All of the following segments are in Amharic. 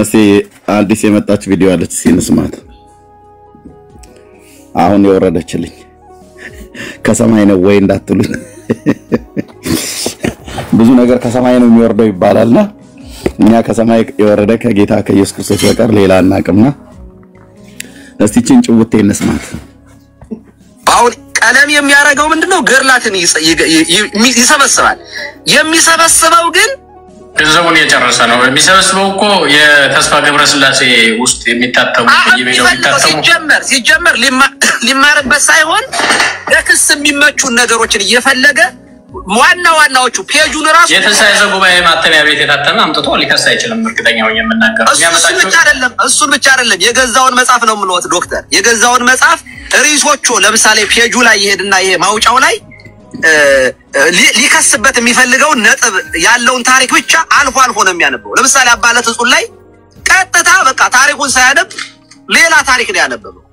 እስቲ አዲስ የመጣች ቪዲዮ አለች ሲንስማት አሁን የወረደችልኝ ከሰማይ ነው ወይ እንዳትሉኝ ብዙ ነገር ከሰማይ ነው የሚወርደው ይባላልና እኛ ከሰማይ የወረደ ከጌታ ከኢየሱስ ክርስቶስ በቀር ሌላ አናቅምና እስቲ ጭንጭውቴ እንስማት አሁን ቀለም የሚያረጋው ምንድነው ገርላትን ይሰበስባል የሚሰበስበው ግን ገንዘቡን የጨረሰ ነው የሚሰበስበው እኮ የተስፋ ገብረ ስላሴ ውስጥ የሚታተሙ ሲጀመር ሊማርበት ሳይሆን ለክስ የሚመቹ ነገሮችን እየፈለገ ዋናዎቹ ፔጁን ራሱ የተሳይዘ ጉባኤ ማተሚያ ቤት የታተመ አምጥቶ ሊከስ አይችልም እርግጠኛው የምናገረው እሱን ብቻ አይደለም የገዛውን መጽሐፍ ነው ምንወት ዶክተር የገዛውን መጽሐፍ ሪሶቹ ለምሳሌ ፔጁ ላይ ይሄድና ይሄ ማውጫው ላይ ሊከስበት የሚፈልገው ነጥብ ያለውን ታሪክ ብቻ አልፎ ነው የሚያነበው ለምሳሌ አባለት ጽሁፍ ላይ ቀጥታ በቃ ታሪኩን ሳያነብ ሌላ ታሪክ ነው ያነበበው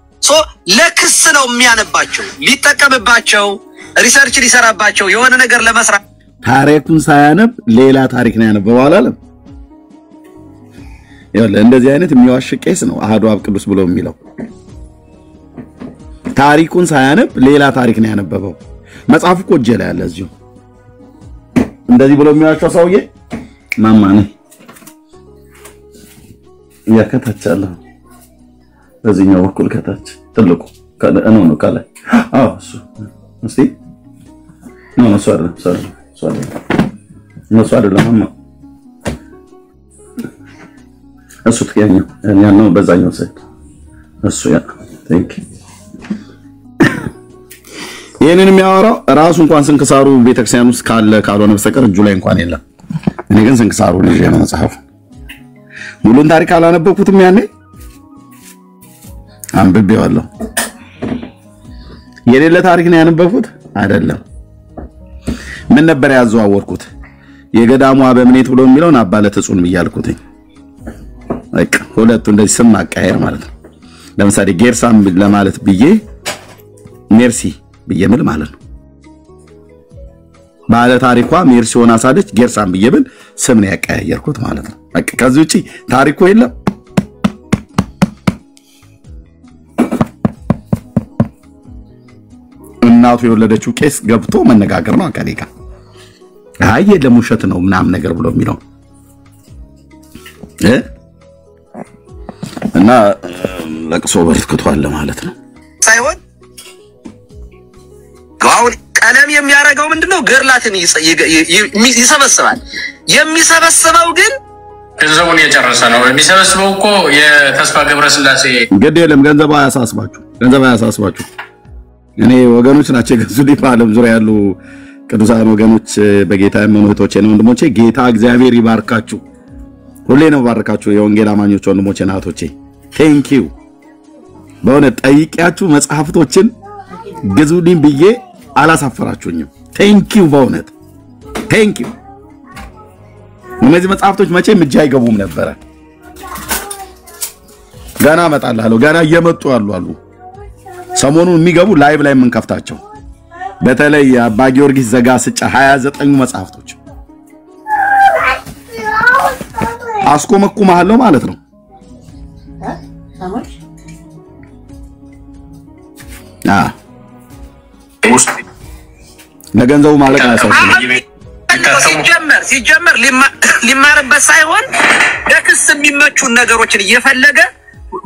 ለክስ ነው የሚያነባቸው ሊጠቀምባቸው ሪሰርች ሊሰራባቸው የሆነ ነገር ለመስራት ታሪኩን ሳያነብ ሌላ ታሪክ ነው ያነበበው አላለም ይኸውልህ እንደዚህ አይነት የሚዋሽ ቄስ ነው አሐዱ አብ ቅዱስ ብሎ የሚለው ታሪኩን ሳያነብ ሌላ ታሪክ ነው ያነበበው መጽሐፉ እኮ እጄ ላይ አለ እዚሁ እንደዚህ ብሎ የሚዋሻው ሰውዬ ማማኔ ያከታቻለ በዚህኛው በኩል ከታች ትልቁ ነው ካለ እሱ እስቲ ነው ሷል ለማማ እሱ ትያኛው ያለው በዛኛው ሳይት እሱ ያ ቴንክ ይሄንን የሚያወራው ራሱ እንኳን ስንክሳሩ ቤተክርስቲያን ውስጥ ካልሆነ በስተቀር እጁ ላይ እንኳን የለም እኔ ግን ስንክሳሩ ልጅ ነው መጽሐፉ ሙሉን ታሪክ አላነበብኩትም ያኔ አንብቤዋለሁ የሌለ ታሪክ ነው ያነበብኩት አይደለም ምን ነበር ያዘዋወርኩት የገዳሙ አበምኔት ብሎ የሚለውን አባለት ጽሁን ይያልኩት በቃ ሁለቱ እንደዚህ ስም ማቀየር ማለት ነው ለምሳሌ ጌርሳም ለማለት ብዬ ሜርሲ ብየምል ማለት ነው ባለ ታሪኳ ሜርሲ ሆና ሳለች ጌርሳም ብየብል ስም ነው ያቀያየርኩት ማለት ነው በቃ ከዚህ ውጪ ታሪኩ የለም እናቱ የወለደችው ቄስ ገብቶ መነጋገር ነው አቀሪካ አይ ለሙሸት ነው ምናም ነገር ብሎ የሚለው እና ለቅሶ በርክቷል ማለት ነው ሳይሆን አሁን ቀለም የሚያረጋው ምንድነው ገርላትን ይሰበስባል የሚሰበስበው ግን ገንዘቡን የጨረሰ ነው የሚሰበስበው እኮ የተስፋ ገብረ ስላሴ ግድ የለም ገንዘብ አያሳስባችሁ እኔ ወገኖች ናቸው ገዙልኝ በዓለም ዙሪያ ያሉ ቅዱሳን ወገኖች በጌታ የምንወቶቼ ነው ወንድሞቼ ጌታ እግዚአብሔር ይባርካችሁ ሁሌ ነው ባርካችሁ የወንጌል አማኞች ወንድሞቼ ናቶቼ ቴንክ ዩ በእውነት ጠይቂያችሁ መጽሐፍቶችን ግዙልኝ ብዬ አላሳፈራችሁኝም ቴንክ ዩ በእውነት ቴንክ ዩ እነዚህ መጽሐፍቶች መቼም እጅ አይገቡም ነበር ገና መጣላለሁ ገና እየመጡ አሉ ሰሞኑን የሚገቡ ላይቭ ላይ የምንከፍታቸው በተለይ አባ ጊዮርጊስ ዘጋስጫ 29 መጽሐፍቶች አስቆመኩማለሁ ማለት ነው ለገንዘቡ ማለት አያሳስብም ሲጀመር ሊማርበት ሳይሆን ለክስ የሚመቹ ነገሮችን እየፈለገ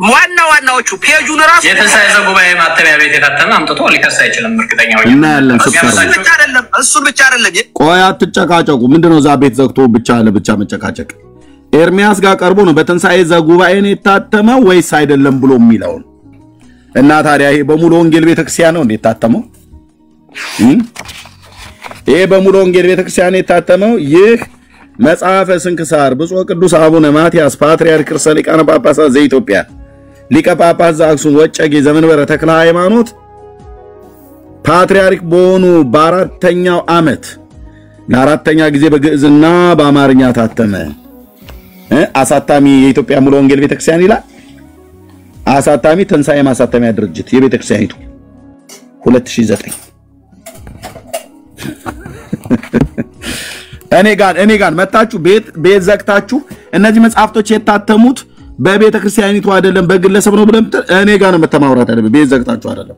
ዋናዎቹ ፔጁን ራሱ የተሳይዘ ጉባኤ ማተሚያ ቤት የታተመ አምጥቶ ሊከስ አይችልም እርግጠኛው እና ያለን እሱ ብቻ አይደለም ቆይ አትጨቃጨቁ ምንድነው ዛ ቤት ዘግቶ ብቻ ለብቻ መጨቃጨቅ ኤርሚያስ ጋር ቀርቦ ነው በተንሳኤ ዘጉባኤ ነው የታተመው ወይስ አይደለም ብሎ የሚለው እና ታዲያ ይሄ በሙሉ ወንጌል ቤተክርስቲያን ነው እንደታተመው ይሄ በሙሉ ወንጌል ቤተክርስቲያን የታተመው ይህ መጽሐፈ ስንክሳር ብፁዕ ቅዱስ አቡነ ማትያስ ፓትርያርክ ርዕሰ ሊቃነ ጳጳሳት ዘኢትዮጵያ ሊቀ ጳጳስ ዘአክሱም ወጨጌ ዘመንበረ ተክለ ሃይማኖት ፓትርያርክ በሆኑ በአራተኛው ዓመት ለአራተኛ ጊዜ በግዕዝና በአማርኛ ታተመ አሳታሚ የኢትዮጵያ ሙሉ ወንጌል ቤተክርስቲያን ይላል አሳታሚ ተንሳኤ ማሳተሚያ ድርጅት የቤተክርስቲያኒቱ 2009 እኔ ጋር መጣችሁ ቤት ዘግታችሁ እነዚህ መጽሐፍቶች የታተሙት በቤተ ክርስቲያኒቱ አይደለም በግለሰብ ነው ብለም እኔ ጋር ነው መተማውራት አይደለም ቤት ዘግታችሁ አይደለም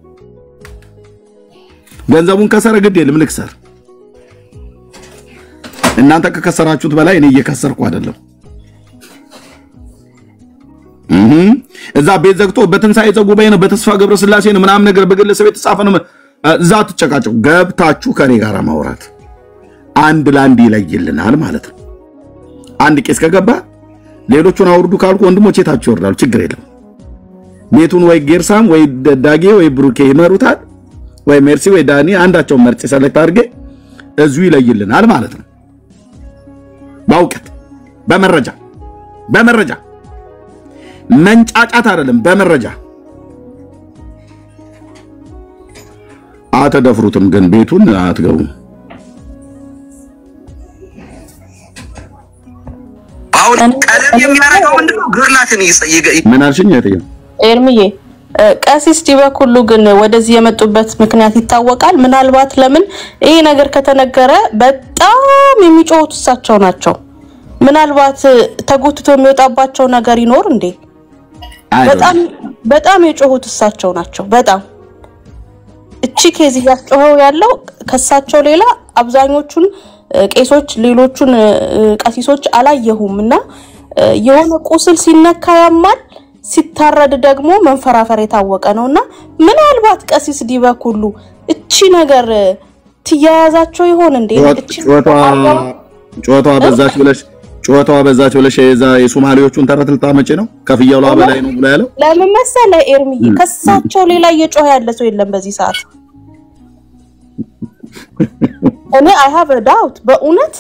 ገንዘቡን ከሰረ ግድ የለም ልክሰር እናንተ ከከሰራችሁት በላይ እኔ እየከሰርኩ አይደለም እዛ ቤት ዘግቶ በትንሳኤ ዘጉባኤ ነው በተስፋ ገብረ ስላሴ ነው ምናም ነገር በግለሰብ የተጻፈ ነው እዛ ተጨቃጨው ገብታችሁ ከኔ ጋር ማውራት አንድ ላንድ ይለይልናል ማለት ነው አንድ ቄስ ከገባ ሌሎቹን አውርዱ ካልኩ ወንድሞቼ ታችሁ ይወርዳሉ ችግር የለም ቤቱን ወይ ጌርሳም ወይ ዳጌ ወይ ብሩኬ ይመሩታል ወይ ሜርሲ ወይ ዳኒ አንዳቸው መርጭ ሰለክት አድርጌ እዙ ይለይልናል ማለት ነው ባውቀት በመረጃ መንጫጫት አይደለም በመረጃ አተደፍሩትም ግን ቤቱን አትገቡም አሁን ቀለም የሚያረጋው ምንድነው ግርላትን ምን አልሽኝ ያተየ ኤርሚዬ ቀሲስ ዲበኩሉ ግን ወደዚህ የመጡበት ምክንያት ይታወቃል ምናልባት ለምን ይሄ ነገር ከተነገረ በጣም የሚጮሁት እሳቸው ናቸው ምናልባት ተጎትቶ የሚወጣባቸው ነገር ይኖር እንዴ በጣም የጮሁት እሳቸው ናቸው በጣም እቺ ኬዝ ያስጮኸው ያለው ከሳቸው ሌላ አብዛኞቹን ቄሶች ሌሎቹን ቀሲሶች አላየሁምና የሆነ ቁስል ሲነካ ያማል ሲታረድ ደግሞ መንፈራፈር የታወቀ ነውና ምናልባት ቀሲስ ዲበኩሉ እቺ ነገር ትያያዛቸው ይሆን እንዴ እቺ ጨዋታው በዛች ብለሽ የሶማሊዎቹን ተረትልታ መጪ ነው ከፍያው በላይ ነው ብለ ያለው ለምን መሰለ ኤርሚዬ ከሳቸው ሌላ እየጮኸ ያለ ሰው የለም በዚህ ሰዓት እኔ I have a doubt በእውነት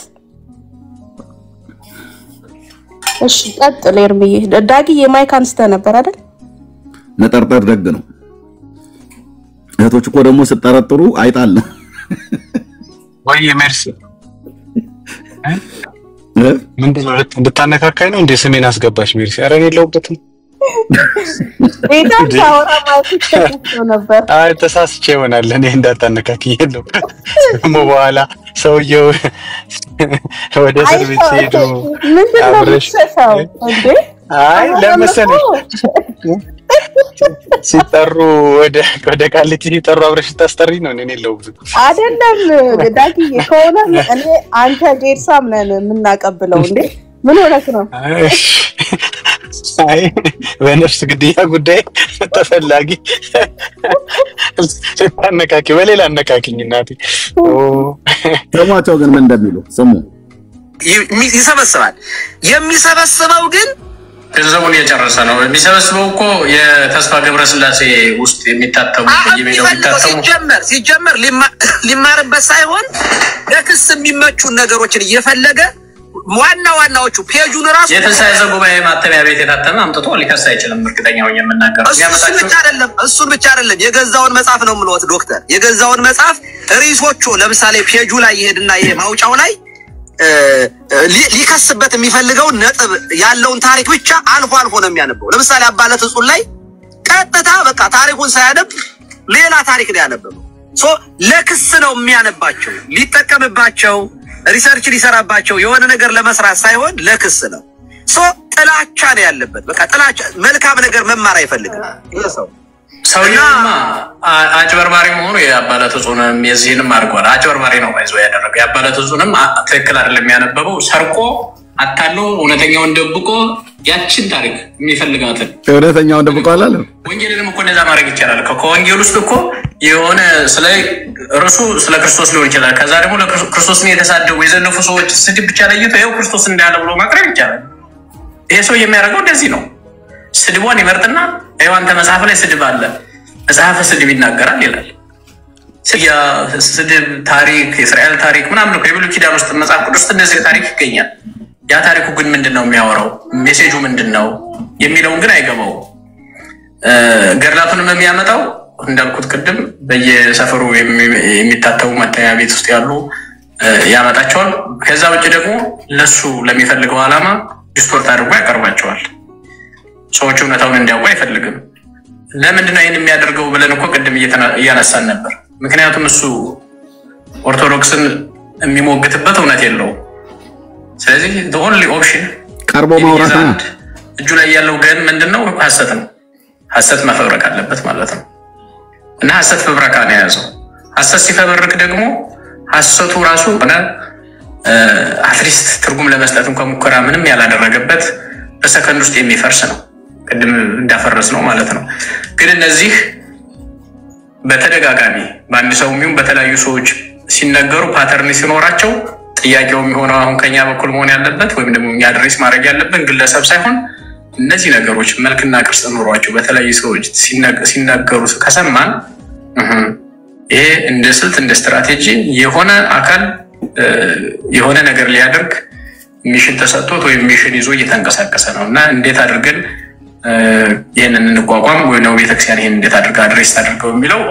እሺ ቀጥል ኤርሚዬ ዳጊ የማይክ አንስተ ነበር አይደል ነጠርጠር ደግ ነው እህቶች እኮ ደግሞ ሲጠረጥሩ አይጣል ወይ ሜርሲ ምንድነው እንድታነካካይ ነው እንዴ ስሜን አስገባሽ ሜርሲ አረን የለውበትም ቤታን ታወራ ማለት ነበር አይ ተሳስቼ ይሆናል እኔ እንዳታነካኪኝ የለው በኋላ ሰውየው ወደ ሰርቪስ ሄዶ አብረሽ እንዴ አይ ለምሳሌ ሲጠሩ ወደ ቃሊቲ ሲጠሩ አብረሽ ታስተሪ ነው እኔ የለው አይደለም ዳጊ ከሆነ እኔ አንተ ጌርሳም ነን የምናቀብለው እንዴ ምን ሆነክ ነው አይ በነፍስ ግድያ ጉዳይ ተፈላጊ አነካኪ በሌላ አነካኪኝ እናቴ ሰማቸው ግን ምን እንደሚሉ ሰሙ ይሰበስባል የሚሰበስበው ግን ገንዘቡን የጨረሰ ነው የሚሰበስበው እኮ የተስፋ ገብረ ስላሴ ውስጥ የሚታተሙ በየሜዳው የሚታተሙ ሲጀመር ሊማርበት ሳይሆን ለክስ የሚመቹ ነገሮችን እየፈለገ ዋናዎቹ ፔጁን ራሱ የተሳይዘ ጉባኤ ማተሚያ ቤት የታተመ አምጥቶ ሊከስ አይችልም እርግጠኛው የምናገር እሱን ብቻ አይደለም የገዛውን መጽሐፍ ነው ምሎት ዶክተር የገዛውን መጽሐፍ ሪሶቹ ለምሳሌ ፔጁ ላይ ይሄድና የማውጫው ላይ ሊከስበት የሚፈልገው ነጥብ ያለውን ታሪክ ብቻ አልፎ ነው የሚያነበው ለምሳሌ አባለት ጽሁፍ ላይ ቀጥታ በቃ ታሪኩን ሳያነብ ሌላ ታሪክ ነው ያነበው ለክስ ነው የሚያነባቸው ሊጠቀምባቸው ሪሰርች ሊሰራባቸው የሆነ ነገር ለመስራት ሳይሆን ለክስ ነው ጥላቻ ነው ያለበት በቃ ጥላቻ መልካም ነገር መማር አይፈልግም ሰውየውማ አጭበርባሪ መሆኑ የአባለት ጽሁንም የዚህንም አድርጓል አጭበርባሪ ነው ባይዞ ያደረገው የአባለት ጽሁንም ትክክል አይደለም ያነበበው ሰርቆ አታሎ እውነተኛውን ደብቆ ያችን ታሪክ የሚፈልጋትን እውነተኛውን ደብቆ አላለ ወንጌልንም እኮ እንደዛ ማድረግ ይችላል ከወንጌል ውስጥ እኮ የሆነ ስለ ርሱ ስለ ክርስቶስ ሊሆን ይችላል ከዛ ደግሞ ለክርስቶስን የተሳደቡ የዘለፉ ሰዎች ስድብ ብቻ ለይቶ ይሄው ክርስቶስ እንዳለ ብሎ ማቅረብ ይችላል ይሄ ሰው የሚያደርገው እንደዚህ ነው ስድቧን ይመርጥና አይዋንተ መጽሐፍ ላይ ስድብ አለ መጽሐፍ ስድብ ይናገራል ይላል ስድብ ታሪክ የእስራኤል ታሪክ ምናምን ነው የብሉይ ኪዳን ውስጥ መጽሐፍ ቅዱስ እንደዚህ ታሪክ ይገኛል ያ ታሪኩ ግን ምንድነው የሚያወራው ሜሴጁ ምንድነው የሚለውን ግን አይገባው ገርላቱንም የሚያመጣው እንዳልኩት ቅድም በየሰፈሩ የሚታተሙ ማተሚያ ቤት ውስጥ ያሉ ያመጣቸዋል ከዛ ውጭ ደግሞ ለሱ ለሚፈልገው ዓላማ ዲስቶርት አድርጎ ያቀርባቸዋል ሰዎቹ እውነታውን እንዲያውቁ አይፈልግም ለምንድነው ይሄን የሚያደርገው ብለን እኮ ቅድም እያነሳን ነበር ምክንያቱም እሱ ኦርቶዶክስን የሚሞግትበት እውነት የለውም ስለዚህ the only option ቀርቦ ማውራት ነው እጁ ላይ ያለው ግን ምንድነው? ሐሰት ነው። ሐሰት መፈብረክ አለበት ማለት ነው። እና ሐሰት ፈብረካ ነው የያዘው። ሐሰት ሲፈበርክ ደግሞ ሐሰቱ ራሱ ሆነ አትሊስት ትርጉም ለመስጠት እንኳን ሙከራ ምንም ያላደረገበት በሰከንድ ውስጥ የሚፈርስ ነው። ቅድም እንዳፈረስ ነው ማለት ነው። ግን እነዚህ በተደጋጋሚ በአንድ ሰው የሚሆን በተለያዩ ሰዎች ሲነገሩ ፓተርን ሲኖራቸው ጥያቄው የሚሆነው አሁን ከኛ በኩል መሆን ያለበት ወይም ደግሞ እኛ አድሬስ ማድረግ ያለብን ግለሰብ ሳይሆን እነዚህ ነገሮች መልክና ቅርጽ ኖሯቸው በተለያዩ ሰዎች ሲነገሩ ከሰማን ይሄ እንደ ስልት እንደ ስትራቴጂ የሆነ አካል የሆነ ነገር ሊያደርግ ሚሽን ተሰጥቶት ወይ ሚሽን ይዞ እየተንቀሳቀሰ ነው እና እንዴት አድርገን ይሄንን እንቋቋም ወይ ነው ቤተክርስቲያን ይሄን እንዴት አድርጋ አድሬስ ታደርገው የሚለው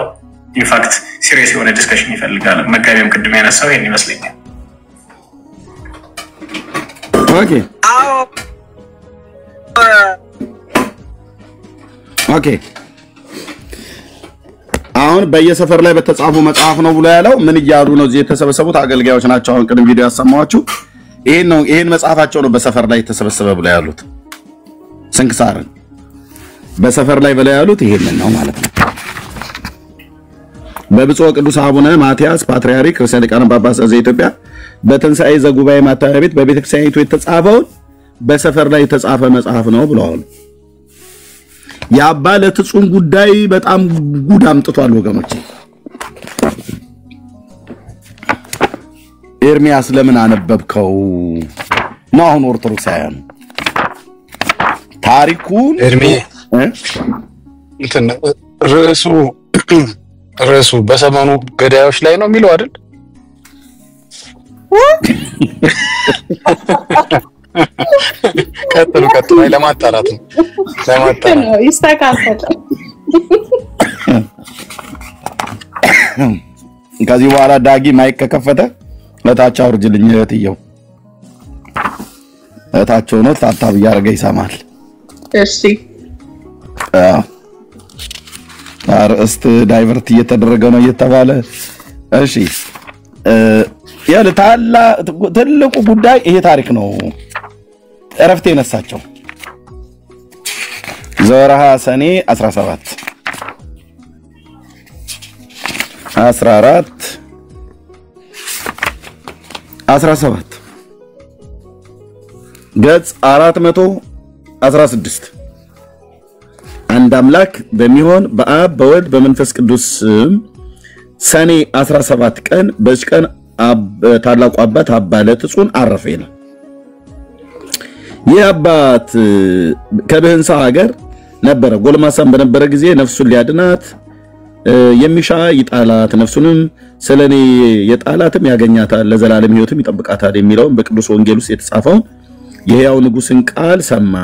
ኢንፋክት ሲሪየስ የሆነ ዲስከሽን ይፈልጋል። መጋቢያም ቅድም ያነሳው ይሄን ይመስለኛል። ኦኬ አሁን በየሰፈር ላይ በተጻፉ መጽሐፍ ነው ብሎ ያለው ምን ይያሉ ነው? እዚህ የተሰበሰቡት አገልጋዮች ናቸው። አሁን ቅድም ቪዲዮ ያሰማዋችሁ ይሄን መጽሐፋቸው ነው በሰፈር ላይ የተሰበሰበ ብሎ ያሉት። ስንክሳርን በሰፈር ላይ ብለው ያሉት ይሄንን ነው ማለት ነው። በብፁዕ ቅዱስ አቡነ ማትያስ ፓትርያርክ ርዕሰ ሊቃነ ጳጳሳት ዘኢትዮጵያ በትንሣኤ ዘጉባኤ ማተሚያ ቤት በቤተክርስቲያኒቱ የተጻፈውን በሰፈር ላይ የተጻፈ መጽሐፍ ነው ብለዋል። የአባ ለትጹን ጉዳይ በጣም ጉድ አምጥቷል ወገኖች። ኤርሚያስ ለምን አነበብከው ነው አሁን ኦርቶዶክሳውያን ታሪኩን ኤርሚ እንትን ርዕሱ በሰሞኑ ገዳዮች ላይ ነው የሚለው አይደል? ቀጥሉ ለማጣራት ነው ይስተካከል። ከዚህ በኋላ ዳጊ ማይክ ከከፈተ ለታች አውርጅልኝ እህትየው እህታቸው ነው ታታብ እያደረገ ይሰማል። እሺ አርእስት ዳይቨርት እየተደረገ ነው እየተባለ እሺ ያለታላ ትልቁ ጉዳይ ይሄ ታሪክ ነው። እረፍት የነሳቸው ዘወርሃ ሰኔ 17 ገጽ 416 አንድ አምላክ በሚሆን በአብ በወልድ በመንፈስ ቅዱስ ሰኔ 17 ቀን በዚህ ቀን ታላቁ አባት አባ ለትጹን አረፈ ይላል። ይህ አባት ከብህንሳ ሀገር ነበረ። ጎልማሳም በነበረ ጊዜ ነፍሱን ሊያድናት የሚሻ ይጣላት፣ ነፍሱንም ስለኔ የጣላትም ያገኛታል፣ ለዘላለም ሕይወትም ይጠብቃታል የሚለውን በቅዱስ ወንጌል ውስጥ የተጻፈውን የሕያው ንጉሥን ቃል ሰማ።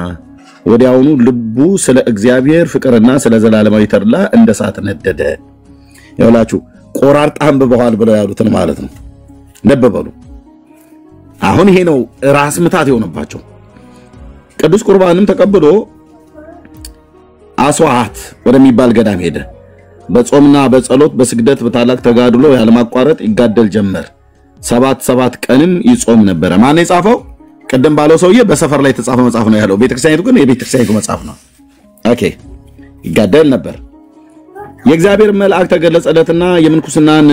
ወዲያውኑ ልቡ ስለ እግዚአብሔር ፍቅርና ስለ ዘላለማዊ ተድላ እንደ እሳት ነደደ። ይኸውላችሁ ቆራርጣም በኋላ ብለው ያሉትን ማለት ነው። ነበበሉ አሁን ይሄ ነው ራስ ምታት የሆነባቸው። ቅዱስ ቁርባንም ተቀብሎ አስዋዓት ወደሚባል ገዳም ሄደ። በጾምና በጸሎት በስግደት በታላቅ ተጋድሎ ያለማቋረጥ ይጋደል ጀመር። 7 ቀንም ይጾም ነበር። ማን የጻፈው? ቀደም ባለው ሰውዬ በሰፈር ላይ የተጻፈ መጽሐፍ ነው ያለው። ቤተክርስቲያኒቱ ግን የቤተክርስቲያኒቱ መጽሐፍ ነው። ኦኬ ይጋደል ነበር። የእግዚአብሔር መልአክ ተገለጸለትና የምንኩስናን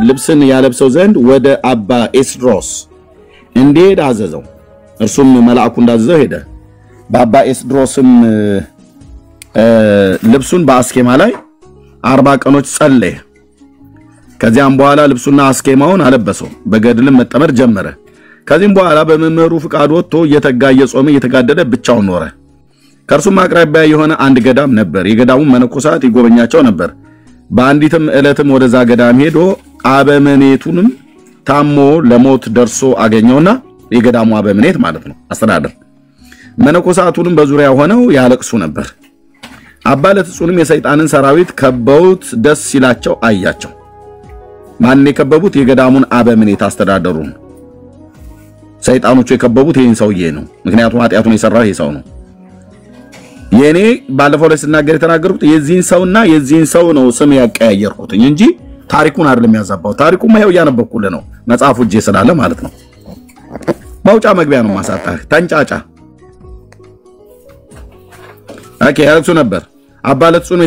ልብስን ያለብሰው ዘንድ ወደ አባ ኤስድሮስ እንዲሄድ አዘዘው። እርሱም መልአኩ እንዳዘዘው ሄደ። በአባ ኤስድሮስም ልብሱን በአስኬማ ላይ 40 ቀኖች ጸለየ። ከዚያም በኋላ ልብሱና አስኬማውን አለበሰው። በገድልም መጠመር ጀመረ። ከዚህም በኋላ በመምህሩ ፍቃድ ወጥቶ እየተጋ እየጾመ እየተጋደለ ብቻውን ኖረ። ከእርሱም አቅራቢያ የሆነ አንድ ገዳም ነበር። የገዳሙን መነኮሳት ይጎበኛቸው ነበር። በአንዲትም ዕለትም ወደዛ ገዳም ሄዶ አበምኔቱንም ታሞ ለሞት ደርሶ አገኘውና የገዳሙ አበምኔት ማለት ነው አስተዳደር መነኮሳቱንም በዙሪያ ሆነው ያለቅሱ ነበር። አባ ለትጹንም የሰይጣንን ሰራዊት ከበውት ደስ ሲላቸው አያቸው። ማን የከበቡት? የገዳሙን አበምኔት አስተዳደሩን። ሰይጣኖቹ የከበቡት ይሄን ሰውዬ ነው። ምክንያቱም ኃጢያቱን የሰራው ይሄ ሰው ነው። የኔ ባለፈው ላይ ስናገር የተናገርኩት የዚህን ሰውና የዚህን ሰው ነው ስም ያቀያየርኩት እንጂ ታሪኩን አይደለም ያዛባው። ታሪኩን ማየው ያነበብኩልህ ነው መጽሐፉ እጄ ስላለ ማለት ነው። ማውጫ መግቢያ ነው ማሳጣህ። ተንጫጫ ኦኬ ያልኩ ነበር አባለትጹን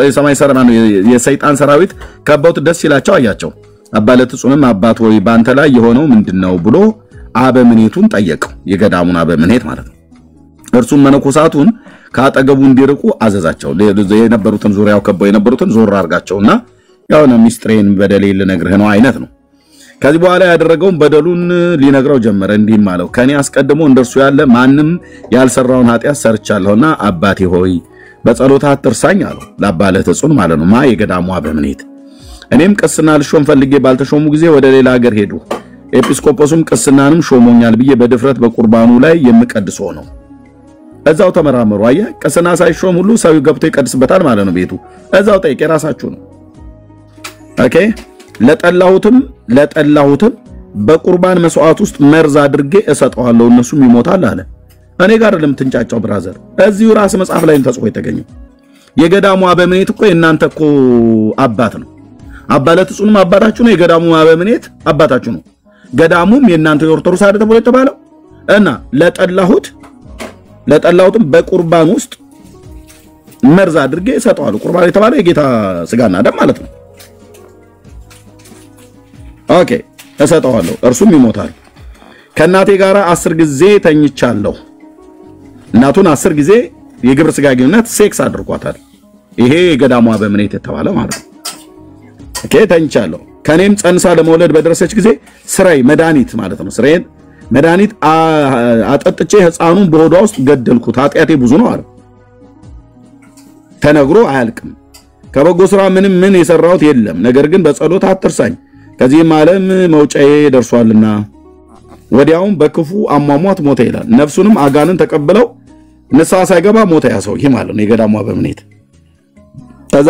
የሰማይ ሰራዊት ነው የሰይጣን ሰራዊት ከበውት ደስ ይላቸው አያቸው አባለትጹንም አባት ሆይ ባንተ ላይ የሆነው ምንድነው ብሎ አበምኔቱን ጠየቀው የገዳሙን አበምኔት ማለት ነው እርሱም መነኮሳቱን ካጠገቡ እንዲርቁ አዘዛቸው የነበሩትን ዙሪያው ከበው የነበሩትን ዞር አርጋቸውና ያውና ሚስጥሬን በደሌል ልነግርህ ነው አይነት ነው ከዚህ በኋላ ያደረገውን በደሉን ሊነግረው ጀመረ እንዲም አለው ከኔ አስቀድሞ እንደርሱ ያለ ማንንም ያልሰራውን ኃጢያት ሰርቻለሁና አባቴ ሆይ በጸሎታ አትርሳኝ አለው ለአባለትጹን ማለት ነው ማ የገዳሙ አበምኔት እኔም ቅስና ልሾም ፈልጌ ባልተሾሙ ጊዜ ወደ ሌላ ሀገር ሄዱ ኤጲስቆጶስም ቅስናንም ሾሞኛል ብዬ በድፍረት በቁርባኑ ላይ የምቀድስ ሆነው እዛው ተመራመሩ አየ ቅስና ሳይሾም ሁሉ ሰው ገብቶ ይቀድስበታል ማለት ነው ቤቱ እዛው ጠይቄ ራሳችሁ ነው ኦኬ ለጠላሁትም በቁርባን መስዋዕት ውስጥ መርዝ አድርጌ እሰጠዋለሁ እነሱም ይሞታል አለ እኔ ጋር ለምትንጫጫው ብራዘር እዚሁ ራስ መጽሐፍ ላይ ተጽፎ የተገኘው የገዳሙ አበምኔት እኮ እናንተ እኮ አባት ነው አባለትጹንም አባታችሁ ነው የገዳሙ አበምኔት አባታችሁ ነው ገዳሙም የእናንተ የኦርቶዶክስ አይደል ተብሎ የተባለው እና ለጠላሁትም በቁርባን ውስጥ መርዝ አድርጌ እሰጠዋለሁ ቁርባን የተባለው የጌታ ስጋና ደም ማለት ነው ኦኬ እሰጠዋለሁ እርሱም ይሞታል ከናቴ ጋር 10 ጊዜ ተኝቻለሁ እናቱን 10 ጊዜ የግብረ ስጋ ግንኙነት ሴክስ አድርጓታል ይሄ የገዳሙ አበምኔት የተባለ ማለት ነው ኦኬ ተኝቻለሁ ከኔም ጸንሳ ለመውለድ በደረሰች ጊዜ ስራይ መድኃኒት ማለት ነው ስራዬን መድኃኒት አጠጥቼ ህፃኑን በሆዷ ውስጥ ገደልኩት ኃጢያቴ ብዙ ነው አለ ተነግሮ አያልቅም ከበጎ ስራ ምን የሰራሁት የለም ነገር ግን በጸሎት አትርሳኝ ከዚህም ዓለም መውጫዬ ደርሷልና ወዲያውም በክፉ አሟሟት ሞተ ይላል ነፍሱንም አጋንን ተቀበለው ንስሐ ሳይገባ ሞተ ያሰው ይሄ ማለት ነው የገዳሙ አበምኔት ከዛ